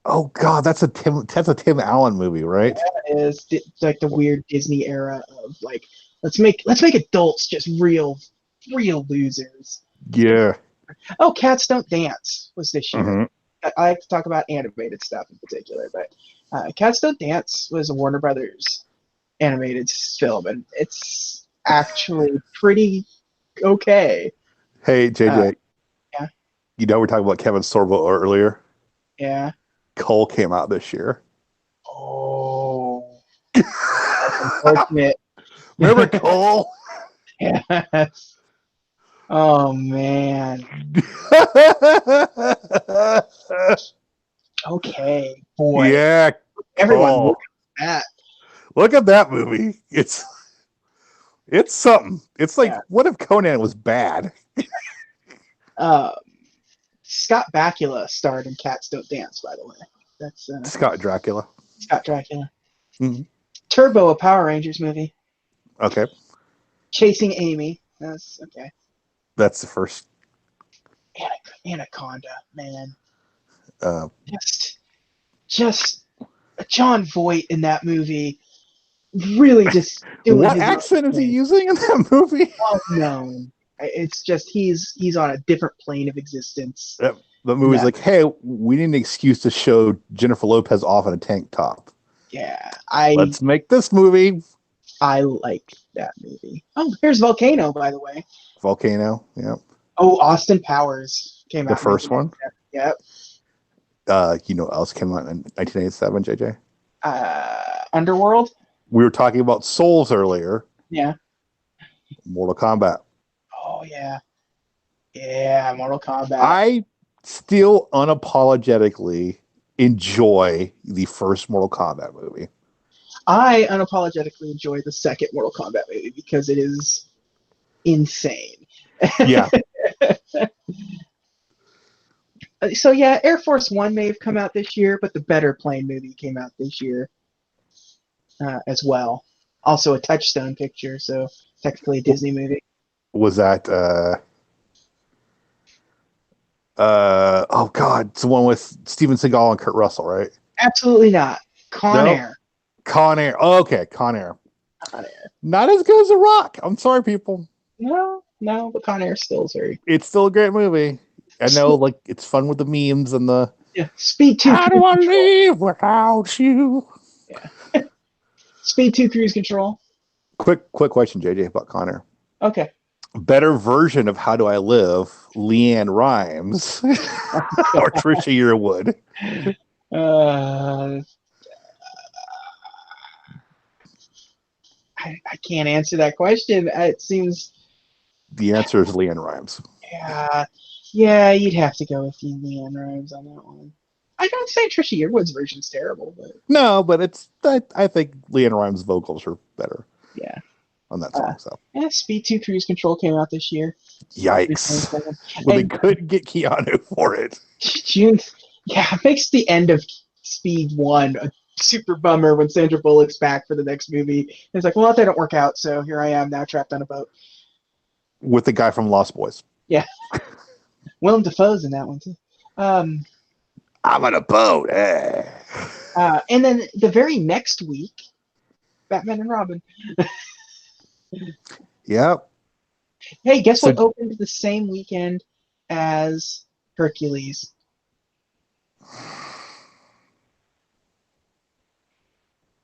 that's a Tim Allen movie, right? Yeah, it is. It's like the weird Disney era of like let's make adults just real losers. Yeah. Oh, Cats Don't Dance was this year. Mm-hmm. I like to talk about animated stuff in particular, but Cats Don't Dance was a Warner Brothers animated film, and it's actually pretty okay. Hey, JJ. Yeah. You know, we're talking about Kevin Sorbo earlier. Yeah. Cole came out this year. Oh. That's unfortunate. Remember Cole? Yes. Oh, man. Okay, boy. Yeah. Everyone look at that. Look at that movie. It's something. It's like, what if Conan was bad? Scott Bakula starred in Cats Don't Dance, by the way. That's Scott Dracula. Scott Dracula. Mm-hmm. Turbo, a Power Rangers movie. Okay. Chasing Amy. That's okay. That's the first. Anaconda, man. Just John Voight in that movie. Really just doing what accent is he using in that movie? Oh no. It's just he's on a different plane of existence. The movie's like, hey, we need an excuse to show Jennifer Lopez off in a tank top. Yeah, let's make this movie. I like that movie. Oh, here's Volcano, by the way. Volcano, yep. Oh, Austin Powers came out. The first one. Yep. You know what else came out in 1987, JJ? Underworld. We were talking about Souls earlier. Yeah. Mortal Kombat. Oh yeah. Yeah, Mortal Kombat. I still unapologetically enjoy the first Mortal Kombat movie. I unapologetically enjoy the second Mortal Kombat movie because it is insane. Yeah. So yeah, Air Force One may have come out this year, but the Better Plane movie came out this year as well. Also a Touchstone picture, so technically a Disney movie. Was that oh God, it's the one with Steven Seagal and Kurt Russell, right? Absolutely not. Con Air. Con Air. Oh, okay, Con Air. Con Air. Not as good as The Rock. I'm sorry, people. No, but Con Air still is very. It's still a great movie. I know, like, it's fun with the memes and the. Yeah. Speed 2. How do I live without you? Yeah. Speed 2 Cruise Control. Quick question, JJ, about Con Air. Okay. Better version of How Do I Live, Leanne Rimes or Trisha Yearwood? I can't answer that question. It seems. The answer is Leanne Rimes. Yeah, you'd have to go with Leanne Rimes on that one. I don't say Trisha Yearwood's version's terrible, but no, but I think Leanne Rimes' vocals are better. Yeah. On that song, so. Yeah, Speed 2 Cruise Control came out this year. Yikes. Well, they couldn't get Keanu for it. June Yeah, it makes the end of Speed 1 a super bummer when Sandra Bullock's back for the next movie. And it's like, well, that didn't work out, so here I am now trapped on a boat. With the guy from Lost Boys. Yeah. Willem Dafoe's in that one, too. I'm on a boat. Eh. And then the very next week, Batman and Robin. Yep. Hey, guess So- what opened the same weekend as Hercules?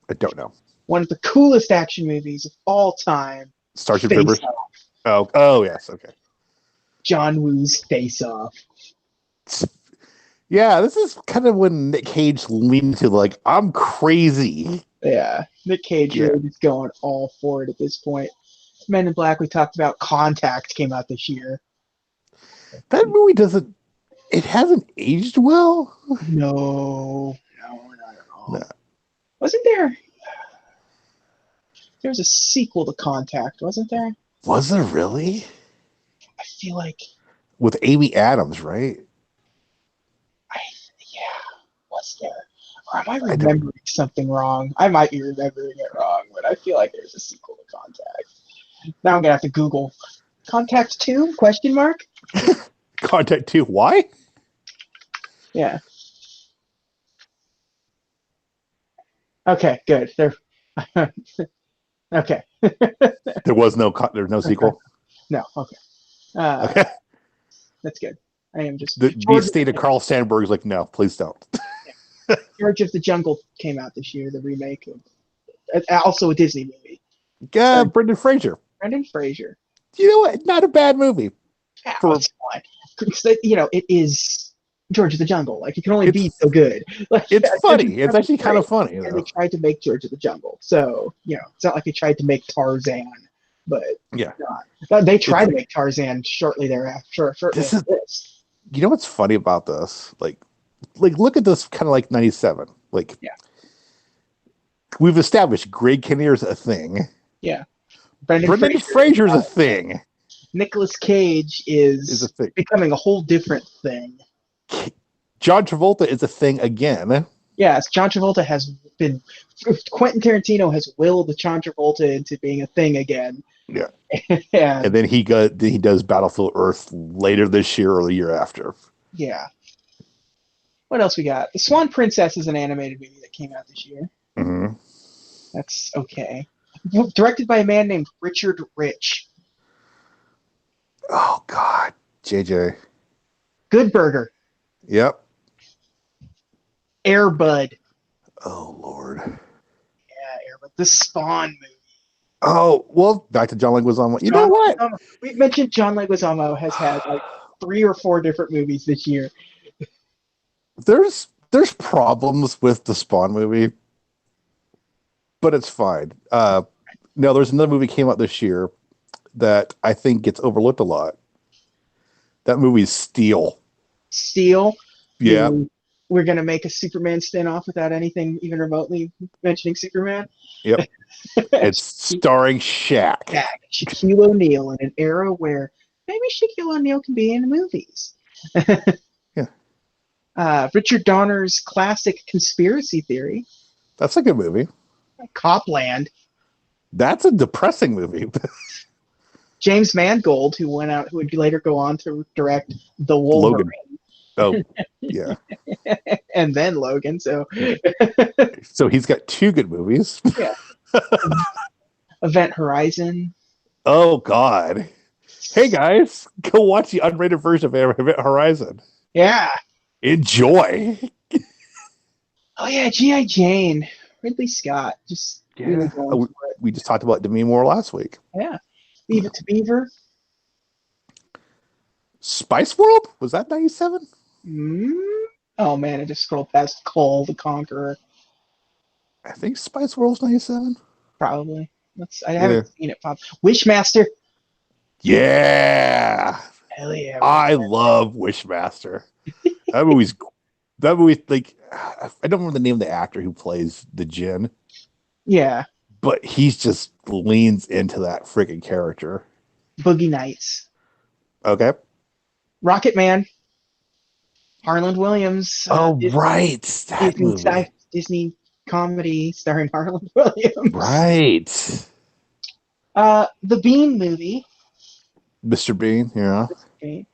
I don't know. One of the coolest action movies of all time. Starship Face Troopers. Off. Oh, yes. Okay. John Woo's Face Off. Yeah, this is kind of when Nick Cage leaned to like, I'm crazy. Yeah, Nick Cage really is going all for it at this point. Men in Black, we talked about. Contact came out this year. That movie it hasn't aged well. No, not at all. No. Wasn't there? There was a sequel to Contact, wasn't there? Was there really? I feel like. With Amy Adams, right? Was there? Or am I remembering something wrong? I might be remembering it wrong, but I feel like there's a sequel to Contact. Now I'm gonna have to Google Contact 2? Question mark? Contact 2. Why? Yeah. Okay, good. There. Okay. There's no sequel. No. Okay. Okay. That's good. I am just. The estate of Carl Sandburg's like, no, please don't. George of the Jungle came out this year, the remake of, also a Disney movie. Yeah, Brendan Fraser. Brendan Fraser. You know what? Not a bad movie. Yeah, it's fine. It is George of the Jungle. Like, it can only be so good. Like, It's funny. It's actually kind of funny. And they tried to make George of the Jungle. So, it's not like they tried to make Tarzan. But yeah, they tried to make Tarzan shortly thereafter. This. You know what's funny about this? Like look at this kind of like 97. Like, yeah, we've established Greg Kinnear's a thing. Yeah, Brendan Fraser's a thing. Nicolas Cage is a thing. Becoming a whole different thing. John Travolta is a thing again. Yes, John Travolta has been. Quentin Tarantino has willed John Travolta into being a thing again. Yeah. And then he does Battlefield Earth later this year or the year after. Yeah. What else we got? The Swan Princess is an animated movie that came out this year. Mm-hmm. That's okay. Directed by a man named Richard Rich. Oh God, JJ. Good Burger. Yep. Air Bud. Oh Lord. Yeah, Air Bud. The Spawn movie. Oh well, back to John Leguizamo. You know what? We mentioned John Leguizamo has had like 3 or 4 different movies this year. There's problems with the Spawn movie, but it's fine. No, there's another movie came out this year that I think gets overlooked a lot. That movie's Steel. Steel? Yeah. We're going to make a Superman spin-off without anything even remotely mentioning Superman? Yep. It's starring Shaq. Shaquille O'Neal in an era where maybe Shaquille O'Neal can be in movies. Yeah. Richard Donner's classic Conspiracy Theory. That's a good movie. Copland. That's a depressing movie. James Mangold, who would later go on to direct The Wolverine. Logan. Oh, yeah. And then Logan, so he's got 2 good movies. Yeah. Event Horizon. Oh God. Hey guys, go watch the unrated version of Event Horizon. Yeah. Enjoy. Oh yeah, G.I. Jane. Ridley Scott. Just really going for it. We just talked about Demi Moore last week. Yeah. Leave It to Beaver. Spice World? Was that 97? Oh man, I just scrolled past Cole the Conqueror. I think Spice World's 97. Probably. I haven't seen it pop. Wishmaster. Yeah. Hell yeah. I love Wishmaster. That movie, like, I don't remember the name of the actor who plays the Djinn. Yeah. But he's just leans into that freaking character. Boogie Nights. Okay. Rocket Man. Harland Williams, Oh, right. That Disney movie. Disney comedy starring Harland Williams. Right. The Bean movie, Mr. Bean, yeah. okay.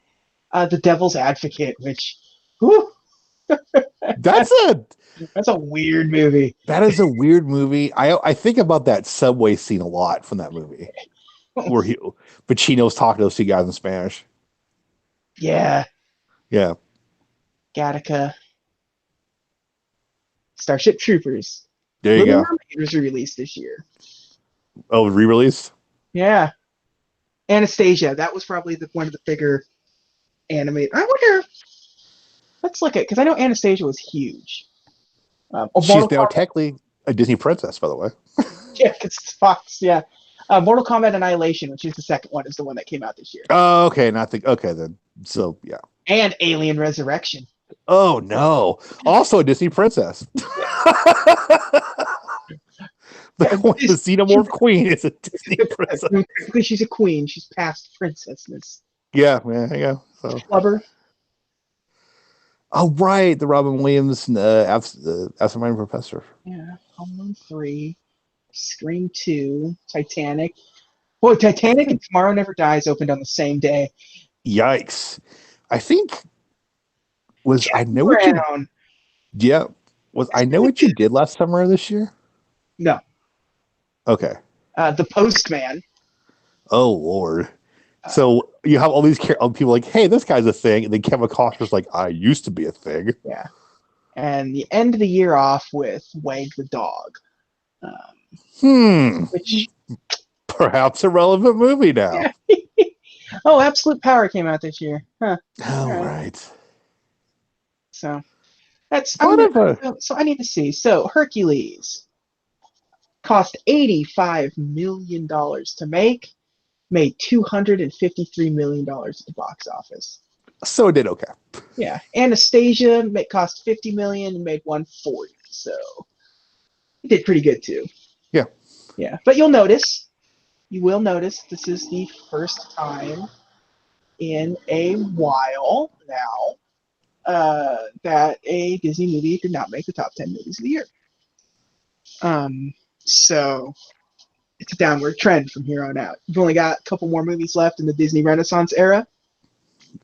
The Devil's Advocate, which, whew, That's a that's a weird movie. that is a weird movie. I think about that subway scene a lot from that movie where Pacino's talking to those two guys in Spanish. Yeah, Yeah. Gattaca, Starship Troopers. There you Little go. Mermaid was released this year. Oh, re-release? Yeah, Anastasia. That was probably one of the bigger animated. I wonder. Let's look at because I know Anastasia was huge. She's Mortal now Kombat. technically a Disney princess, by the way. Yeah, because it's Fox. Yeah, Mortal Kombat Annihilation, which is the second one, is the one that came out this year, Oh, okay. Okay, then. So, yeah. and Alien Resurrection. Oh, no. Also a Disney princess. The Xenomorph Queen is a Disney princess. Technically, she's a queen. She's past princessness. Yeah, there you go. So. Flubber. Oh, right. The Robin Williams Absent-Minded Professor. Yeah, Home Alone 3, Scream 2, Titanic. Boy, Titanic and Tomorrow Never Dies opened on the same day. Yikes. I think was Jackie I know what you Brown. yeah was I know what you did last summer or this year? No. Okay. The Postman. Oh Lord. So you have all these people like, hey, this guy's a thing, and then Kevin Costner's like, I used to be a thing. Yeah. And the end of the year off with Wag the Dog. Which Perhaps a relevant movie now. Oh, Absolute Power came out this year. Huh. All right. So that's so I need to see. So Hercules cost $85 million to make, made $253 million at the box office. So it did okay. Yeah. Anastasia cost $50 million and made $140. So it did pretty good too. Yeah. Yeah. But you will notice this is the first time in a while now that a Disney movie did not make the top 10 movies of the year. So it's a downward trend from here on out. You've only got a couple more movies left in the Disney Renaissance era.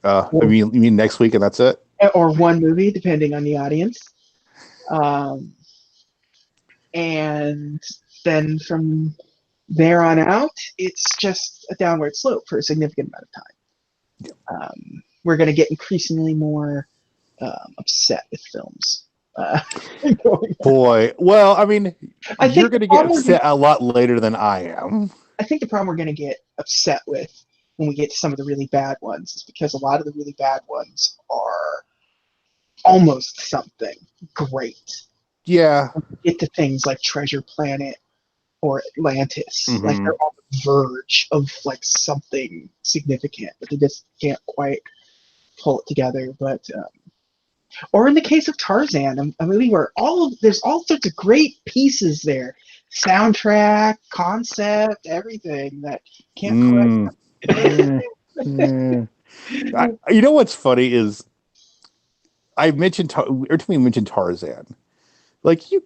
You mean next week and that's it? Or one movie, depending on the audience. And then from there on out, it's just a downward slope for a significant amount of time. We're going to get increasingly more upset with films. Boy, well, I mean, you're going to get upset a lot later than I am. I think the problem we're going to get upset with when we get to some of the really bad ones is because a lot of the really bad ones are almost something great. Yeah. Get to things like Treasure Planet or Atlantis. Like they're on the verge of like something significant, but they just can't quite pull it together. But or in the case of Tarzan, a movie where there's all sorts of great pieces there, soundtrack, concept, everything that can't quite. You know what's funny is I mentioned every time we mentioned Tarzan, like you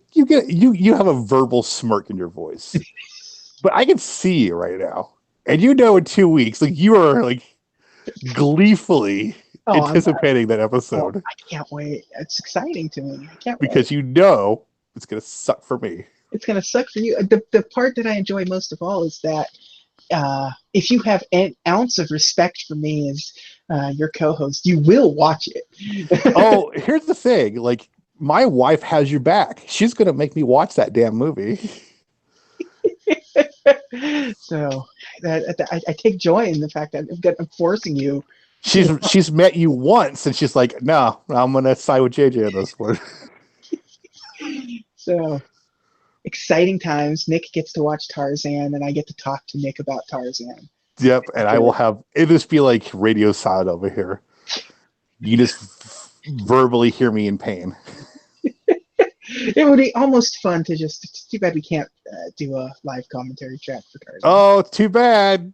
have a verbal smirk in your voice, but I can see you right now, and in 2 weeks, like you are like gleefully anticipating that episode. I can't wait. It's exciting to me. I can't because wait. It's gonna suck for me. It's gonna suck for you. The part that I enjoy most of all is that if you have an ounce of respect for me as your co-host, you will watch it. Oh, here's the thing. Like, my wife has your back. She's going to make me watch that damn movie. So I take joy in the fact that I'm forcing you. She's met you once, and she's like, no, I'm going to side with JJ on this one. So exciting times. Nick gets to watch Tarzan, and I get to talk to Nick about Tarzan. Yep, and I will have it just be like radio silent over here. You just verbally hear me in pain. It would be almost fun to just. It's too bad we can't do a live commentary track for Tarzan. Oh, too bad.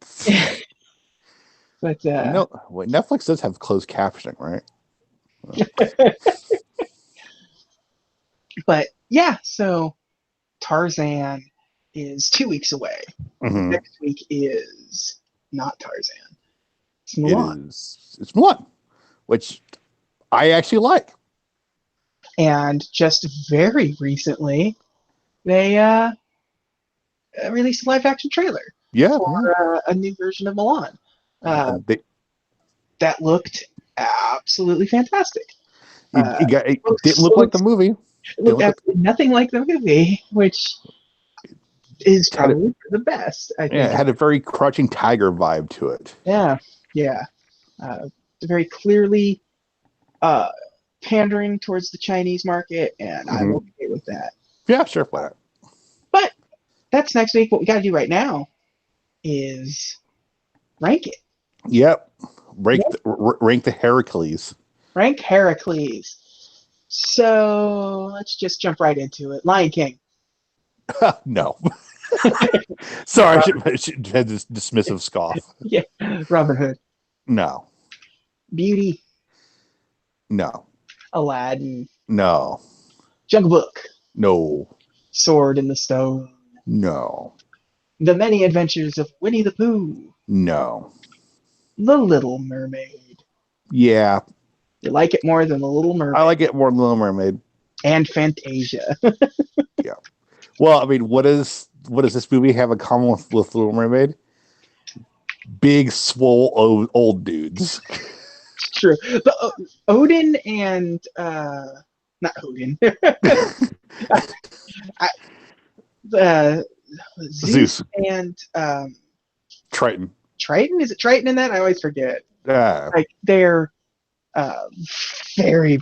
But Netflix does have closed captioning, right? But yeah, so Tarzan is 2 weeks away. Mm-hmm. Next week is not Tarzan. It's It Mulan. is. It's Mulan, which I actually like. And just very recently, they released a live action trailer Yeah. for a new version of Mulan. That looked absolutely fantastic. It didn't look like the movie. It looked absolutely nothing like the movie, which is probably for the best, I think. Yeah, it had a very Crouching Tiger vibe to it. Yeah. Very clearly pandering towards the Chinese market, and I'm okay with that. Yeah, sure, why not? But that's next week. What we got to do right now is rank it. Yep. Rank the Hercules. Rank Hercules. So let's just jump right into it. Lion King. No. Sorry, I should have this dismissive scoff. Yeah. Robin Hood. No. Beauty. No. Aladdin. No. Jungle Book. No. Sword in the Stone. No. The Many Adventures of Winnie the Pooh. No. The Little Mermaid. Yeah. You like it more than The Little Mermaid. I like it more than The Little Mermaid. And Fantasia. Yeah. Well, I mean, what does this movie have in common with Little Mermaid? Big, swole, old dudes. True. But Odin and not Odin. Zeus and Triton. Triton? Is it Triton in that? I always forget. Yeah. Like they're very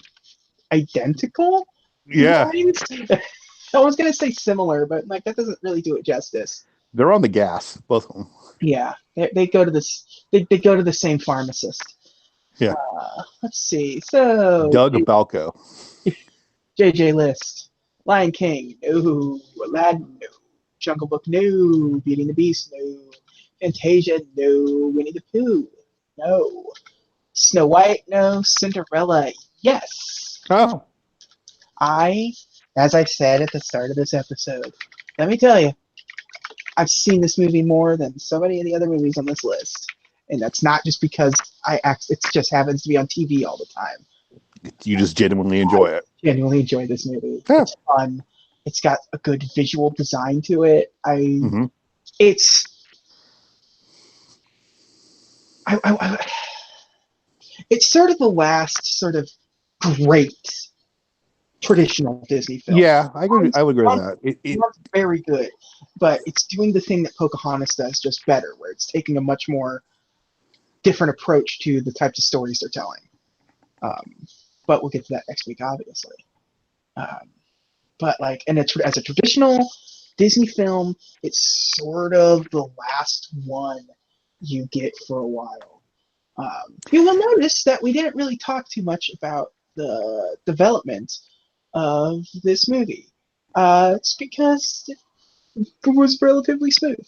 identical. Yeah. I was gonna say similar, but like that doesn't really do it justice. They're on the gas, both of them. Yeah, they go to this. They go to the same pharmacist. Yeah. Let's see. So Doug Balco. JJ List. Lion King. No. Aladdin. No. Jungle Book. No. Beauty and the Beast. No. Fantasia. No. Winnie the Pooh. No. Snow White. No. Cinderella. Yes. Oh. As I said at the start of this episode, let me tell you, I've seen this movie more than so many of the other movies on this list. And that's not just because it just happens to be on TV all the time. You just genuinely enjoy it. Genuinely enjoy this movie. Yeah. It's fun. It's got a good visual design to it. It's sort of the last sort of great traditional Disney film. Yeah, I would agree with that. It's very good, but it's doing the thing that Pocahontas does just better, where it's taking a much more different approach to the types of stories they're telling. But we'll get to that next week, obviously. But like, and it's as a traditional Disney film, it's sort of the last one you get for a while. You will notice that we didn't really talk too much about the development of this movie. It's because it was relatively smooth.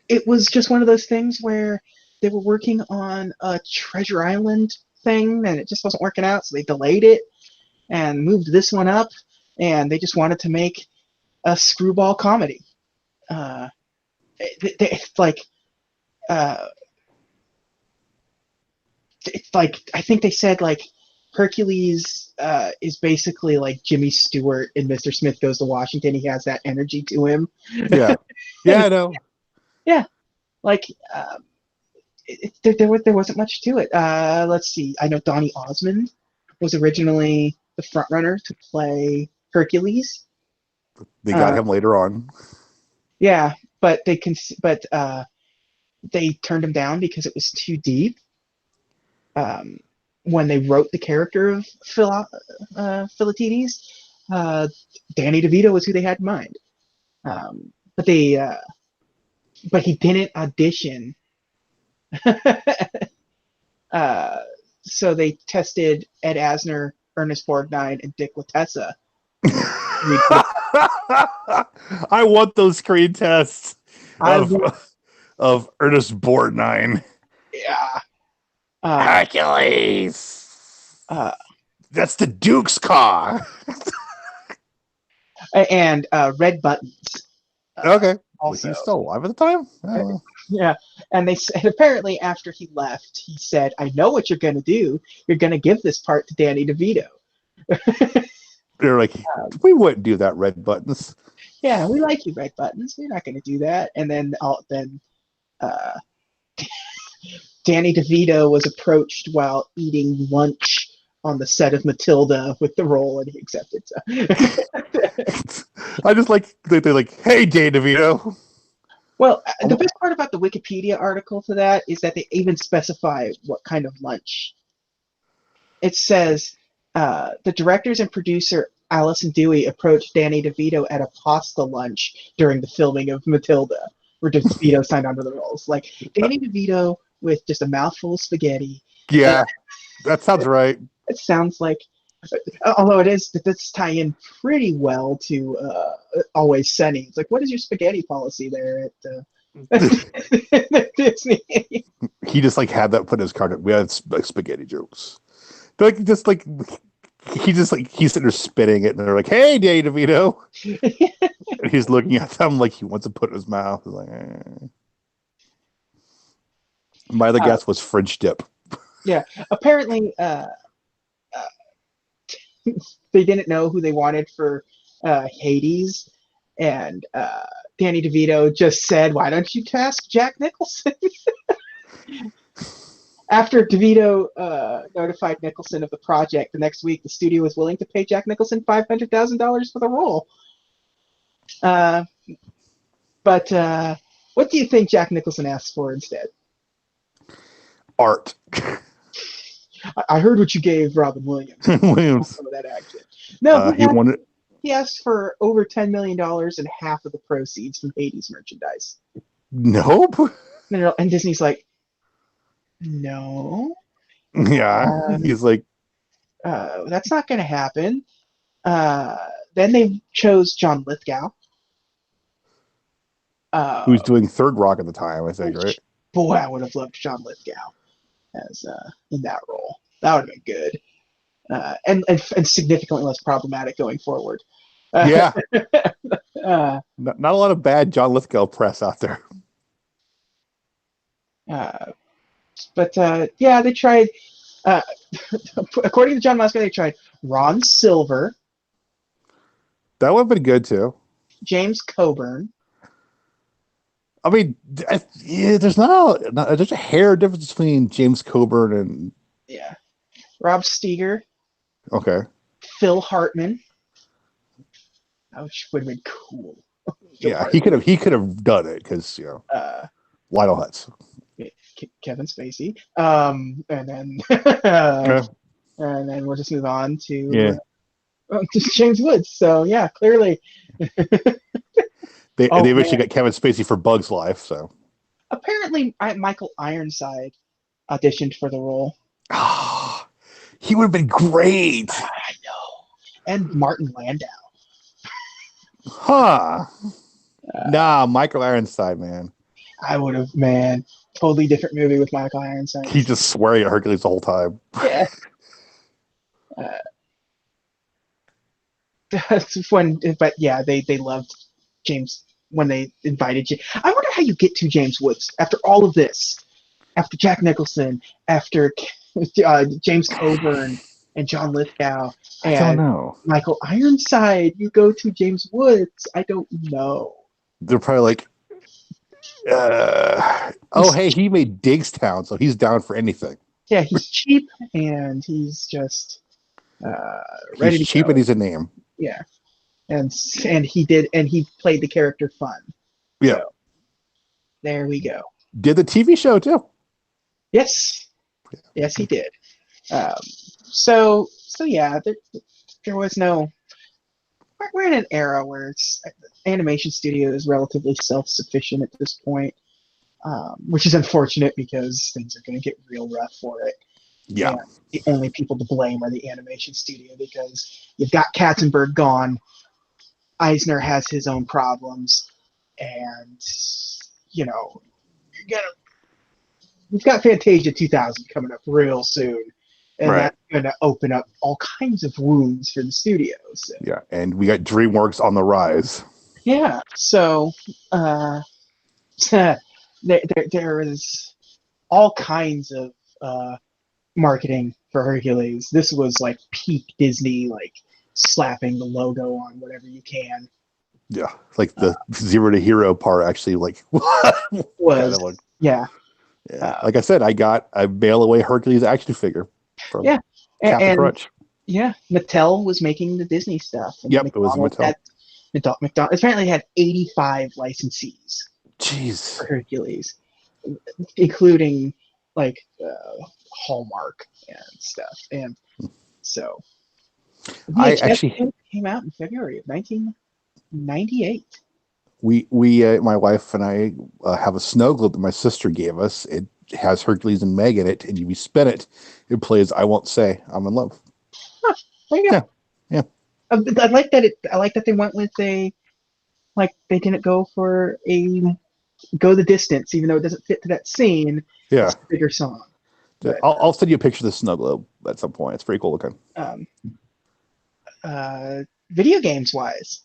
It was just one of those things where they were working on a Treasure Island thing and it just wasn't working out, so they delayed it and moved this one up, and they just wanted to make a screwball comedy. It's like I think they said like Hercules is basically like Jimmy Stewart in Mr. Smith Goes to Washington. He has that energy to him. Yeah. Yeah, I know. Yeah. Like there wasn't much to it. Let's see. I know Donny Osmond was originally the front runner to play Hercules. They got him later on. Yeah, but they turned him down because it was too deep. When they wrote the character of Philoctetes, Danny DeVito was who they had in mind. But he didn't audition. So they tested Ed Asner, Ernest Borgnine, and Dick Latessa. I want those screen tests of Ernest Borgnine. Yeah. Hercules. uh, That's the Duke's car. and Red Buttons. Okay. Was Also, he still alive at the time? I don't know. yeah. And they said apparently after he left, he said, "I know what you're going to do. You're going to give this part to Danny DeVito." They're like, we wouldn't do that, Red Buttons. Yeah, we like you, Red Buttons. We're not going to do that. And then uh, Danny DeVito was approached while eating lunch on the set of Matilda with the role, and he accepted. So. I just like they're like, hey, Dave DeVito. Well, the best part about the Wikipedia article to that is that they even specify what kind of lunch. It says the directors and producer Alison Dewey approached Danny DeVito at a pasta lunch during the filming of Matilda, where DeVito signed on to the roles. Like Danny DeVito with just a mouthful of spaghetti. Yeah, that sounds right. It sounds like, although it does tie in pretty well to Always Sunny. It's like, what is your spaghetti policy there at Disney? He just like had that put in his card. We had spaghetti jokes. They're like just like he's sitting there spitting it, and they're like, "Hey, Danny DeVito," and he's looking at them like he wants to put it in his mouth. He's like, eh. My other guess was French dip. Yeah, apparently they didn't know who they wanted for Hades, and Danny DeVito just said, "Why don't you task Jack Nicholson?" After DeVito notified Nicholson of the project, the next week the studio was willing to pay Jack Nicholson $500,000 for the role. But what do you think Jack Nicholson asked for instead? Art. I heard what you gave Robin Williams. Williams. Some of that action. No, he wanted. He asked for over $10 million and half of the proceeds from Hades merchandise. Nope. And Disney's like, no. Yeah, he's like, that's not going to happen. Then they chose John Lithgow. Who's doing Third Rock at the time, I think, right? Boy, I would have loved John Lithgow as in that role. That would have been good. And significantly less problematic going forward. Yeah. Not a lot of bad John Lithgow press out there. But they tried. According to John Musker, they tried Ron Silver. That would have been good too. James Coburn. I mean, there's there's a hair difference between James Coburn and Rob Steiger. Okay. Phil Hartman. Which would have been cool. Yeah, he could have done it because Lionel Hutz. Kevin Spacey. And then and then we'll just move on to James Woods. So yeah, clearly they eventually got Kevin Spacey for Bug's Life. So apparently Michael Ironside auditioned for the role. He would have been great. I know. And Martin Landau. Huh. Nah, Michael Ironside, man. I would have, man. Totally different movie with Michael Ironside. He's just swearing at Hercules the whole time. Yeah. That's when, but yeah, they loved James when they invited you. I wonder how you get to James Woods after all of this, after Jack Nicholson, after James Coburn and John Lithgow and I don't know. Michael Ironside. You go to James Woods. I don't know. They're probably like, hey, he made Digstown, so he's down for anything. Yeah, he's cheap and he's just ready to cheap go. And he's a name. Yeah, and he played the character Fun. Yeah, so, there we go. Did the TV show too? Yes, he did. So yeah, there was no. We're in an era where animation studio is relatively self-sufficient at this point, which is unfortunate because things are going to get real rough for it. Yeah. And the only people to blame are the animation studio because you've got Katzenberg gone, Eisner has his own problems, and we've got Fantasia 2000 coming up real soon, and Right. that's going to open up all kinds of wounds for the studio. So. Yeah, and we got DreamWorks on the rise. Yeah, so there is all kinds of marketing for Hercules. This was like peak Disney, like slapping the logo on whatever you can. Yeah, like the zero to hero part actually, like Was kind of like yeah, yeah. Like I said, I got a mail away Hercules action figure from yeah, Captain and Crunch. yeah, Mattel was making the Disney stuff, and Yep, it was McDonald's Mattel. had McDonald's apparently had 85 licensees Jeez, for Hercules, including like Hallmark and stuff, and so I VHS actually came out in February of 1998. we my wife and I have a snow globe that my sister gave us. It has Hercules and Meg in it, and if you spin it, it plays "I Won't Say I'm in Love." Huh, there you go. Yeah. I like that. I like that they went with they didn't go for a go the distance, even though it doesn't fit to that scene. Yeah, It's a bigger song. But I'll send you a picture of the snow globe at some point. It's pretty cool looking. um, video games wise,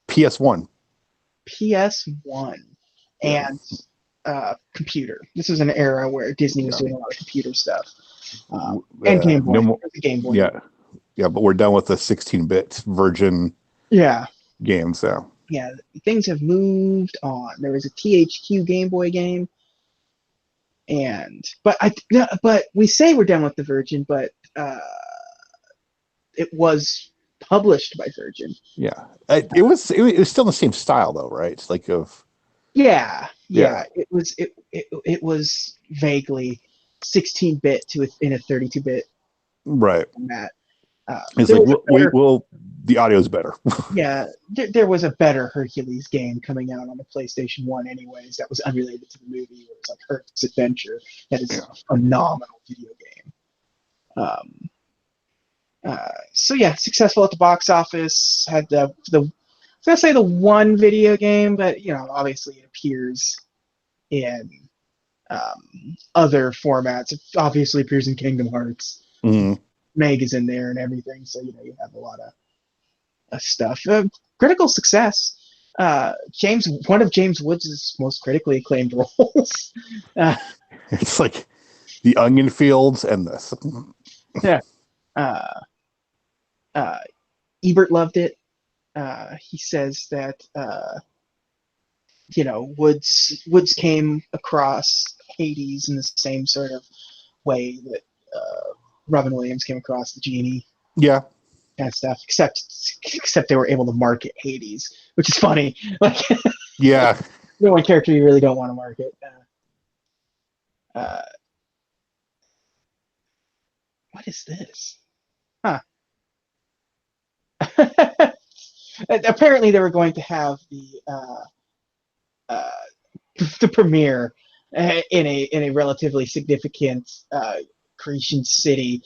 PS1. PS1 Yeah, and computer. This was an era where Disney was yeah. doing a lot of computer stuff. And Game Boy. No more, The Game Boy. yeah, but we're done with the 16-bit Virgin Yeah. games. So Yeah. Things have moved on. There was a THQ Game Boy game. But we say we're done with the Virgin, but it was published by Virgin. yeah, it was still the same style though, right? It's like of Yeah. Yeah. It was vaguely 16-bit in a 32-bit right. format. It's like the audio's better. Yeah, there was a better Hercules game coming out on the PlayStation 1 anyways that was unrelated to the movie. It was like Herc's Adventure. That is a phenomenal video game. So yeah, successful at the box office. Had I was gonna say the one video game, but obviously it appears in other formats. It obviously appears in Kingdom Hearts. Mm-hmm. Meg is in there and everything, so you have a lot of stuff. Critical success. One of James Woods' most critically acclaimed roles. It's like the Onion Fields and this. Yeah. Ebert loved it. He says that Woods came across Hades in the same sort of way that Robin Williams came across the genie. Yeah. Kind of stuff, except they were able to market Hades, which is funny. Like, yeah, the one character you really don't want to market. What is this? Huh. Apparently, they were going to have the premiere in a relatively significant Cretan city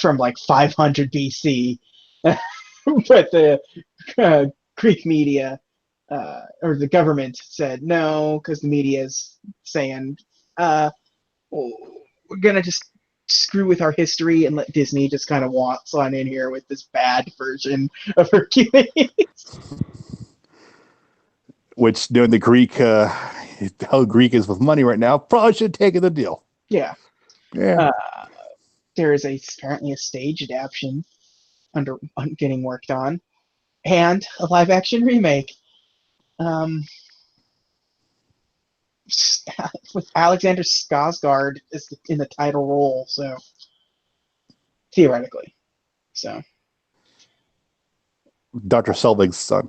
from like 500 BC, but the Greek media or the government said no because the media is saying we're gonna just screw with our history and let Disney just kind of waltz on in here with this bad version of Hercules. Which knowing the Greek, how Greek is with money right now, probably should have taken the deal. Yeah. Yeah. There is apparently a stage adaptation getting worked on, and a live action remake. With Alexander Skarsgård in the title role, so theoretically, so. Dr. Selvig's son.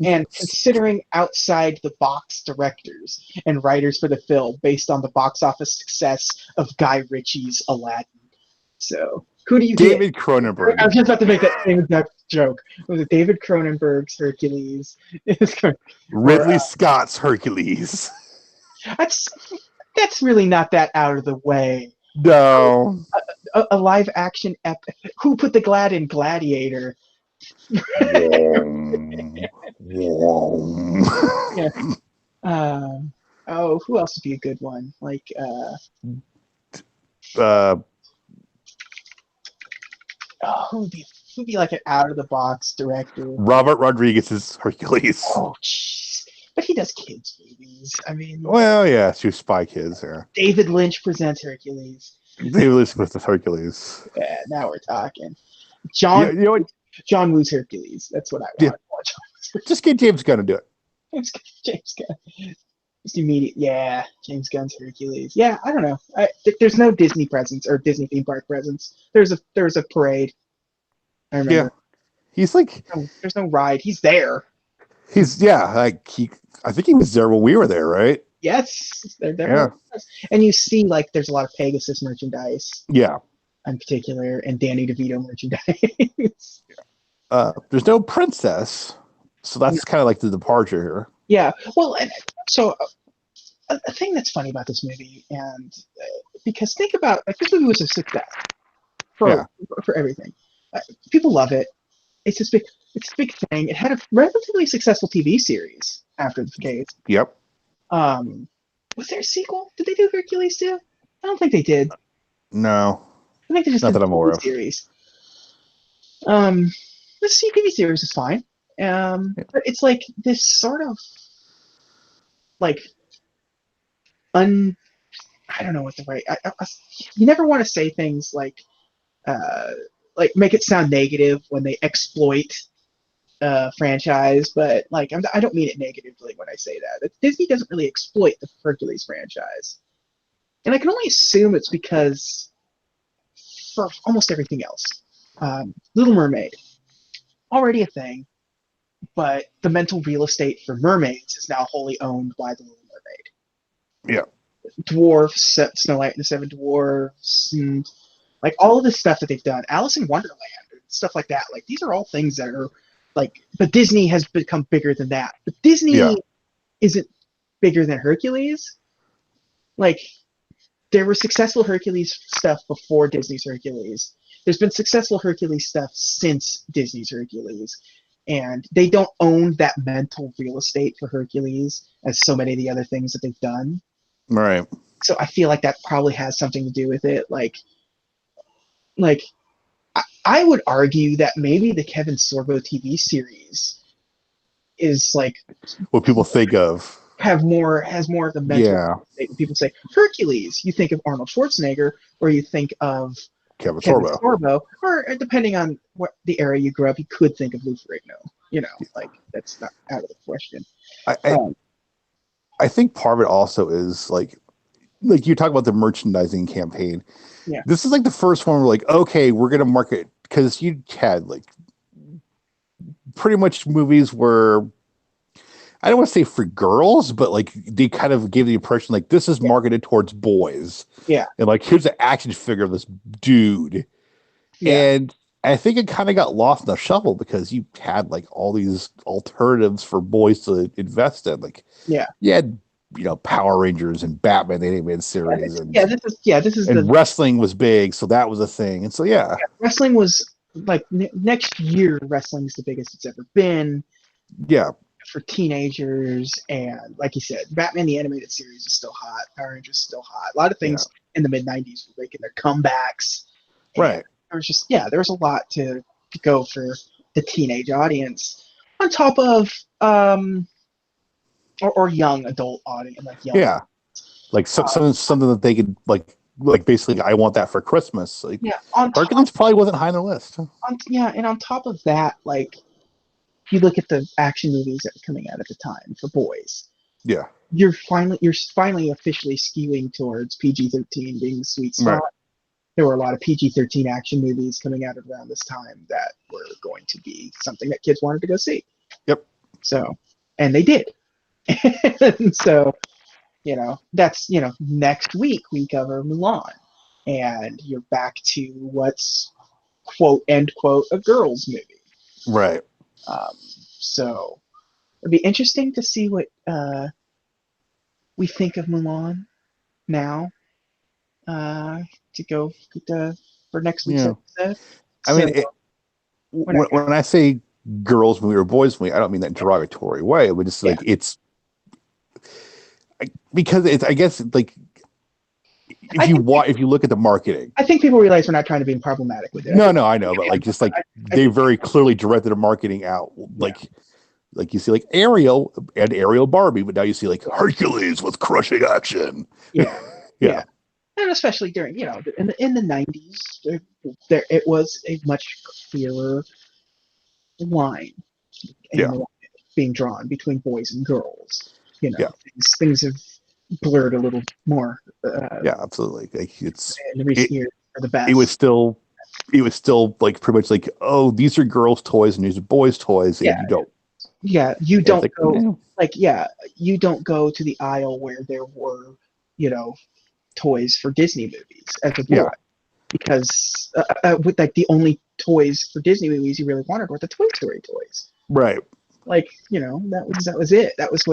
And considering outside the box directors and writers for the film based on the box office success of Guy Ritchie's Aladdin. So, who do you get? David Cronenberg. I was just about to make that same exact joke. Was it David Cronenberg's Hercules? Ridley Scott's Hercules. That's really not that out of the way. No. A live action epic. Who put the glad in Gladiator? Yeah. Oh, who else would be a good one? Like, Uh, who'd be like an out of the box director? Robert Rodriguez's Hercules. Oh, jeez. But he does kids movies. I mean, Well, yeah, two Spy Kids there. David Lynch presents Hercules. David Lynch with the Hercules. Yeah, now we're talking. Yeah, you know what? John Woo's Hercules. That's what I Yeah. want. Just get James Gunn to do it. James Gunn. Just immediate. Yeah, James Gunn's Hercules. Yeah, I don't know. There's no Disney presence or Disney theme park presence. There's a parade. I remember. Yeah, he's like, there's no ride. He's there. I think he was there when we were there, right? Yes, they're there. Yeah. And you see, like, there's a lot of Pegasus merchandise. Yeah. In particular, and Danny DeVito merchandise. There's no princess, so that's kind of like the departure here. Yeah. Well, and so a thing that's funny about this movie, and because think about, like, this movie was a success for everything. People love it. It's a big thing. It had a relatively successful TV series after the case. Yep. Was there a sequel? Did they do Hercules too? I don't think they did. No. I think they just not did that I'm aware of. Series. The TV series is fine. But it's like this sort of like I don't know what the right. You never want to say things like make it sound negative when they exploit franchise, but like I don't mean it negatively when I say that. Disney doesn't really exploit the Hercules franchise, and I can only assume it's because for almost everything else, Little Mermaid, already a thing, but the mental real estate for mermaids is now wholly owned by the Little Mermaid. Yeah. Dwarfs, Snow White and the Seven Dwarfs, and like all of this stuff that they've done, Alice in Wonderland, stuff like that. Like these are all things that are like, but Disney has become bigger than that. But Disney isn't bigger than Hercules. Like there was successful Hercules stuff before Disney's Hercules. There's been successful Hercules stuff since Disney's Hercules. And they don't own that mental real estate for Hercules as so many of the other things that they've done. Right. So I feel like that probably has something to do with it. Like I would argue that maybe the Kevin Sorbo TV series is like what people think of. Has more of the mental state. When people say Hercules, you think of Arnold Schwarzenegger, or you think of Kevin Sorbo, or depending on what the era you grew up, you could think of Lou Ferrigno. You know, like that's not out of the question. I think part of it also is like you talk about the merchandising campaign. Yeah, this is like the first one. We're like, okay, we're gonna market, because you had like pretty much movies where I don't want to say for girls, but like they kind of gave the impression like this is marketed towards boys. Yeah. And like here's an action figure of this dude. Yeah. And I think it kind of got lost in the shuffle because you had like all these alternatives for boys to invest in. Like you had, Power Rangers and Batman the animated series. This is and wrestling was big, so that was a thing. And so wrestling was like next year wrestling's the biggest it's ever been. Yeah. For teenagers, and like you said, Batman the animated series is still hot. Power Rangers is still hot. A lot of things in the mid '90s were making their comebacks. Right. There was just there was a lot to go for the teenage audience, on top of or young adult audience, like young. Like something that they could like basically I want that for Christmas. Like Hercules probably wasn't high on the list. And on top of that, like. You look at the action movies that were coming out at the time for boys. Yeah. You're finally officially skewing towards PG-13 being the sweet spot. Right. There were a lot of PG-13 action movies coming out around this time that were going to be something that kids wanted to go see. Yep. So, and they did. And so, that's, next week we cover Mulan. And you're back to what's quote, end quote, a girls movie. Right. So it'd be interesting to see what we think of Mulan now to go for next week's episode. I mean, when I say girls movie or boys movie, I don't mean that in a derogatory way. But just like because it's, I guess, like if you look at the marketing. I think people realize we're not trying to be problematic with it. No, I know, but like just like they very clearly directed the marketing out, like you see like Ariel and Ariel Barbie, but now you see like Hercules with crushing action. Yeah, Yeah, and especially during in the 90s, there it was a much clearer line yeah, being drawn between boys and girls. yeah, Things have blurred a little more yeah, absolutely. Like in recent years for the best. It was still like pretty much like, oh, these are girls' toys and these are boys' toys, and you don't. Yeah, you don't like, go you don't go to the aisle where there were, toys for Disney movies as a boy, yeah, because with like the only toys for Disney movies you really wanted were the Toy Story toys. right. Like, that was it. That was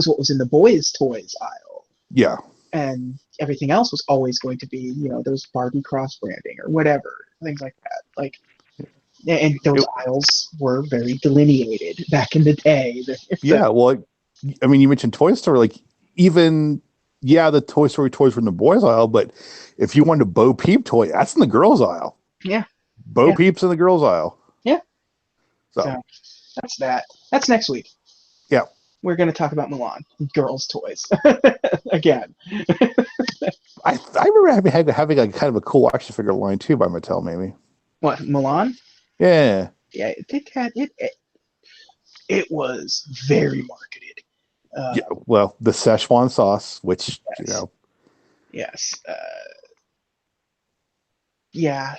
what was in the boys' toys aisle. Yeah, And everything else was always going to be, those Barbie cross branding or whatever, things like that. Like, and those aisles were very delineated back in the day. yeah. Well, I mean, you mentioned Toy Story, like even the Toy Story toys were in the boys' aisle, but if you wanted a Bo Peep toy, that's in the girls' aisle. Yeah, Bo Peep's in the girls' aisle. Yeah. So that's that. That's next week. Yeah. We're going to talk about Milan, girls' toys again. I remember having like kind of a cool action figure line too by Mattel, maybe. What, Milan? Yeah. Yeah, it was very marketed. Yeah. Well, the Szechuan sauce, which Yes. Yeah,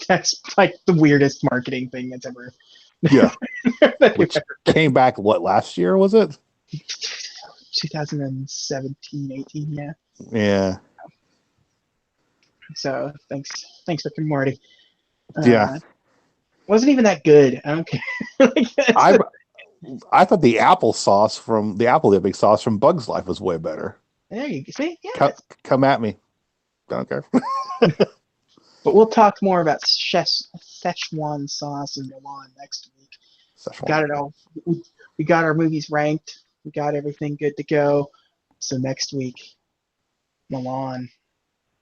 that's like the weirdest marketing thing that's ever. Yeah. Which came back last year, was it? 2017, 18, yeah. Yeah. So thanks, Rick and Morty. Yeah. Wasn't even that good. I don't care. I thought the applesauce from the apple dipping sauce from Bug's Life was way better. There you see. Yeah. Come at me. Don't care. But we'll talk more about Szechuan sauce and Milan next week. We got it all. We got our movies ranked. We got everything good to go. So next week, Milan.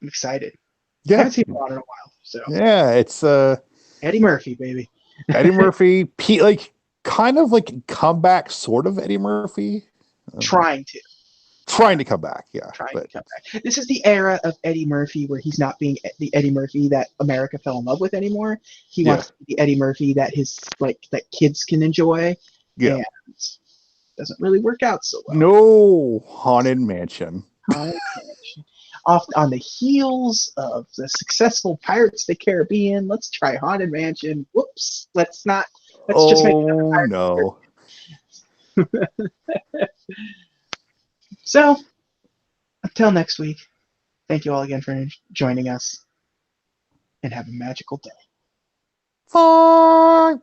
I'm excited. Yeah. I haven't seen Milan in a while. So yeah, it's Eddie Murphy, baby. Eddie Murphy, like kind of like comeback, sort of Eddie Murphy. Trying to come back, yeah. To come back. This is the era of Eddie Murphy where he's not being the Eddie Murphy that America fell in love with anymore. He wants to be the Eddie Murphy that that kids can enjoy. Yeah. And doesn't really work out so well. No, Haunted Mansion. Off on the heels of the successful Pirates of the Caribbean, let's try Haunted Mansion. Whoops. Let's just make it no. So, until next week, thank you all again for joining us, and have a magical day. Bye.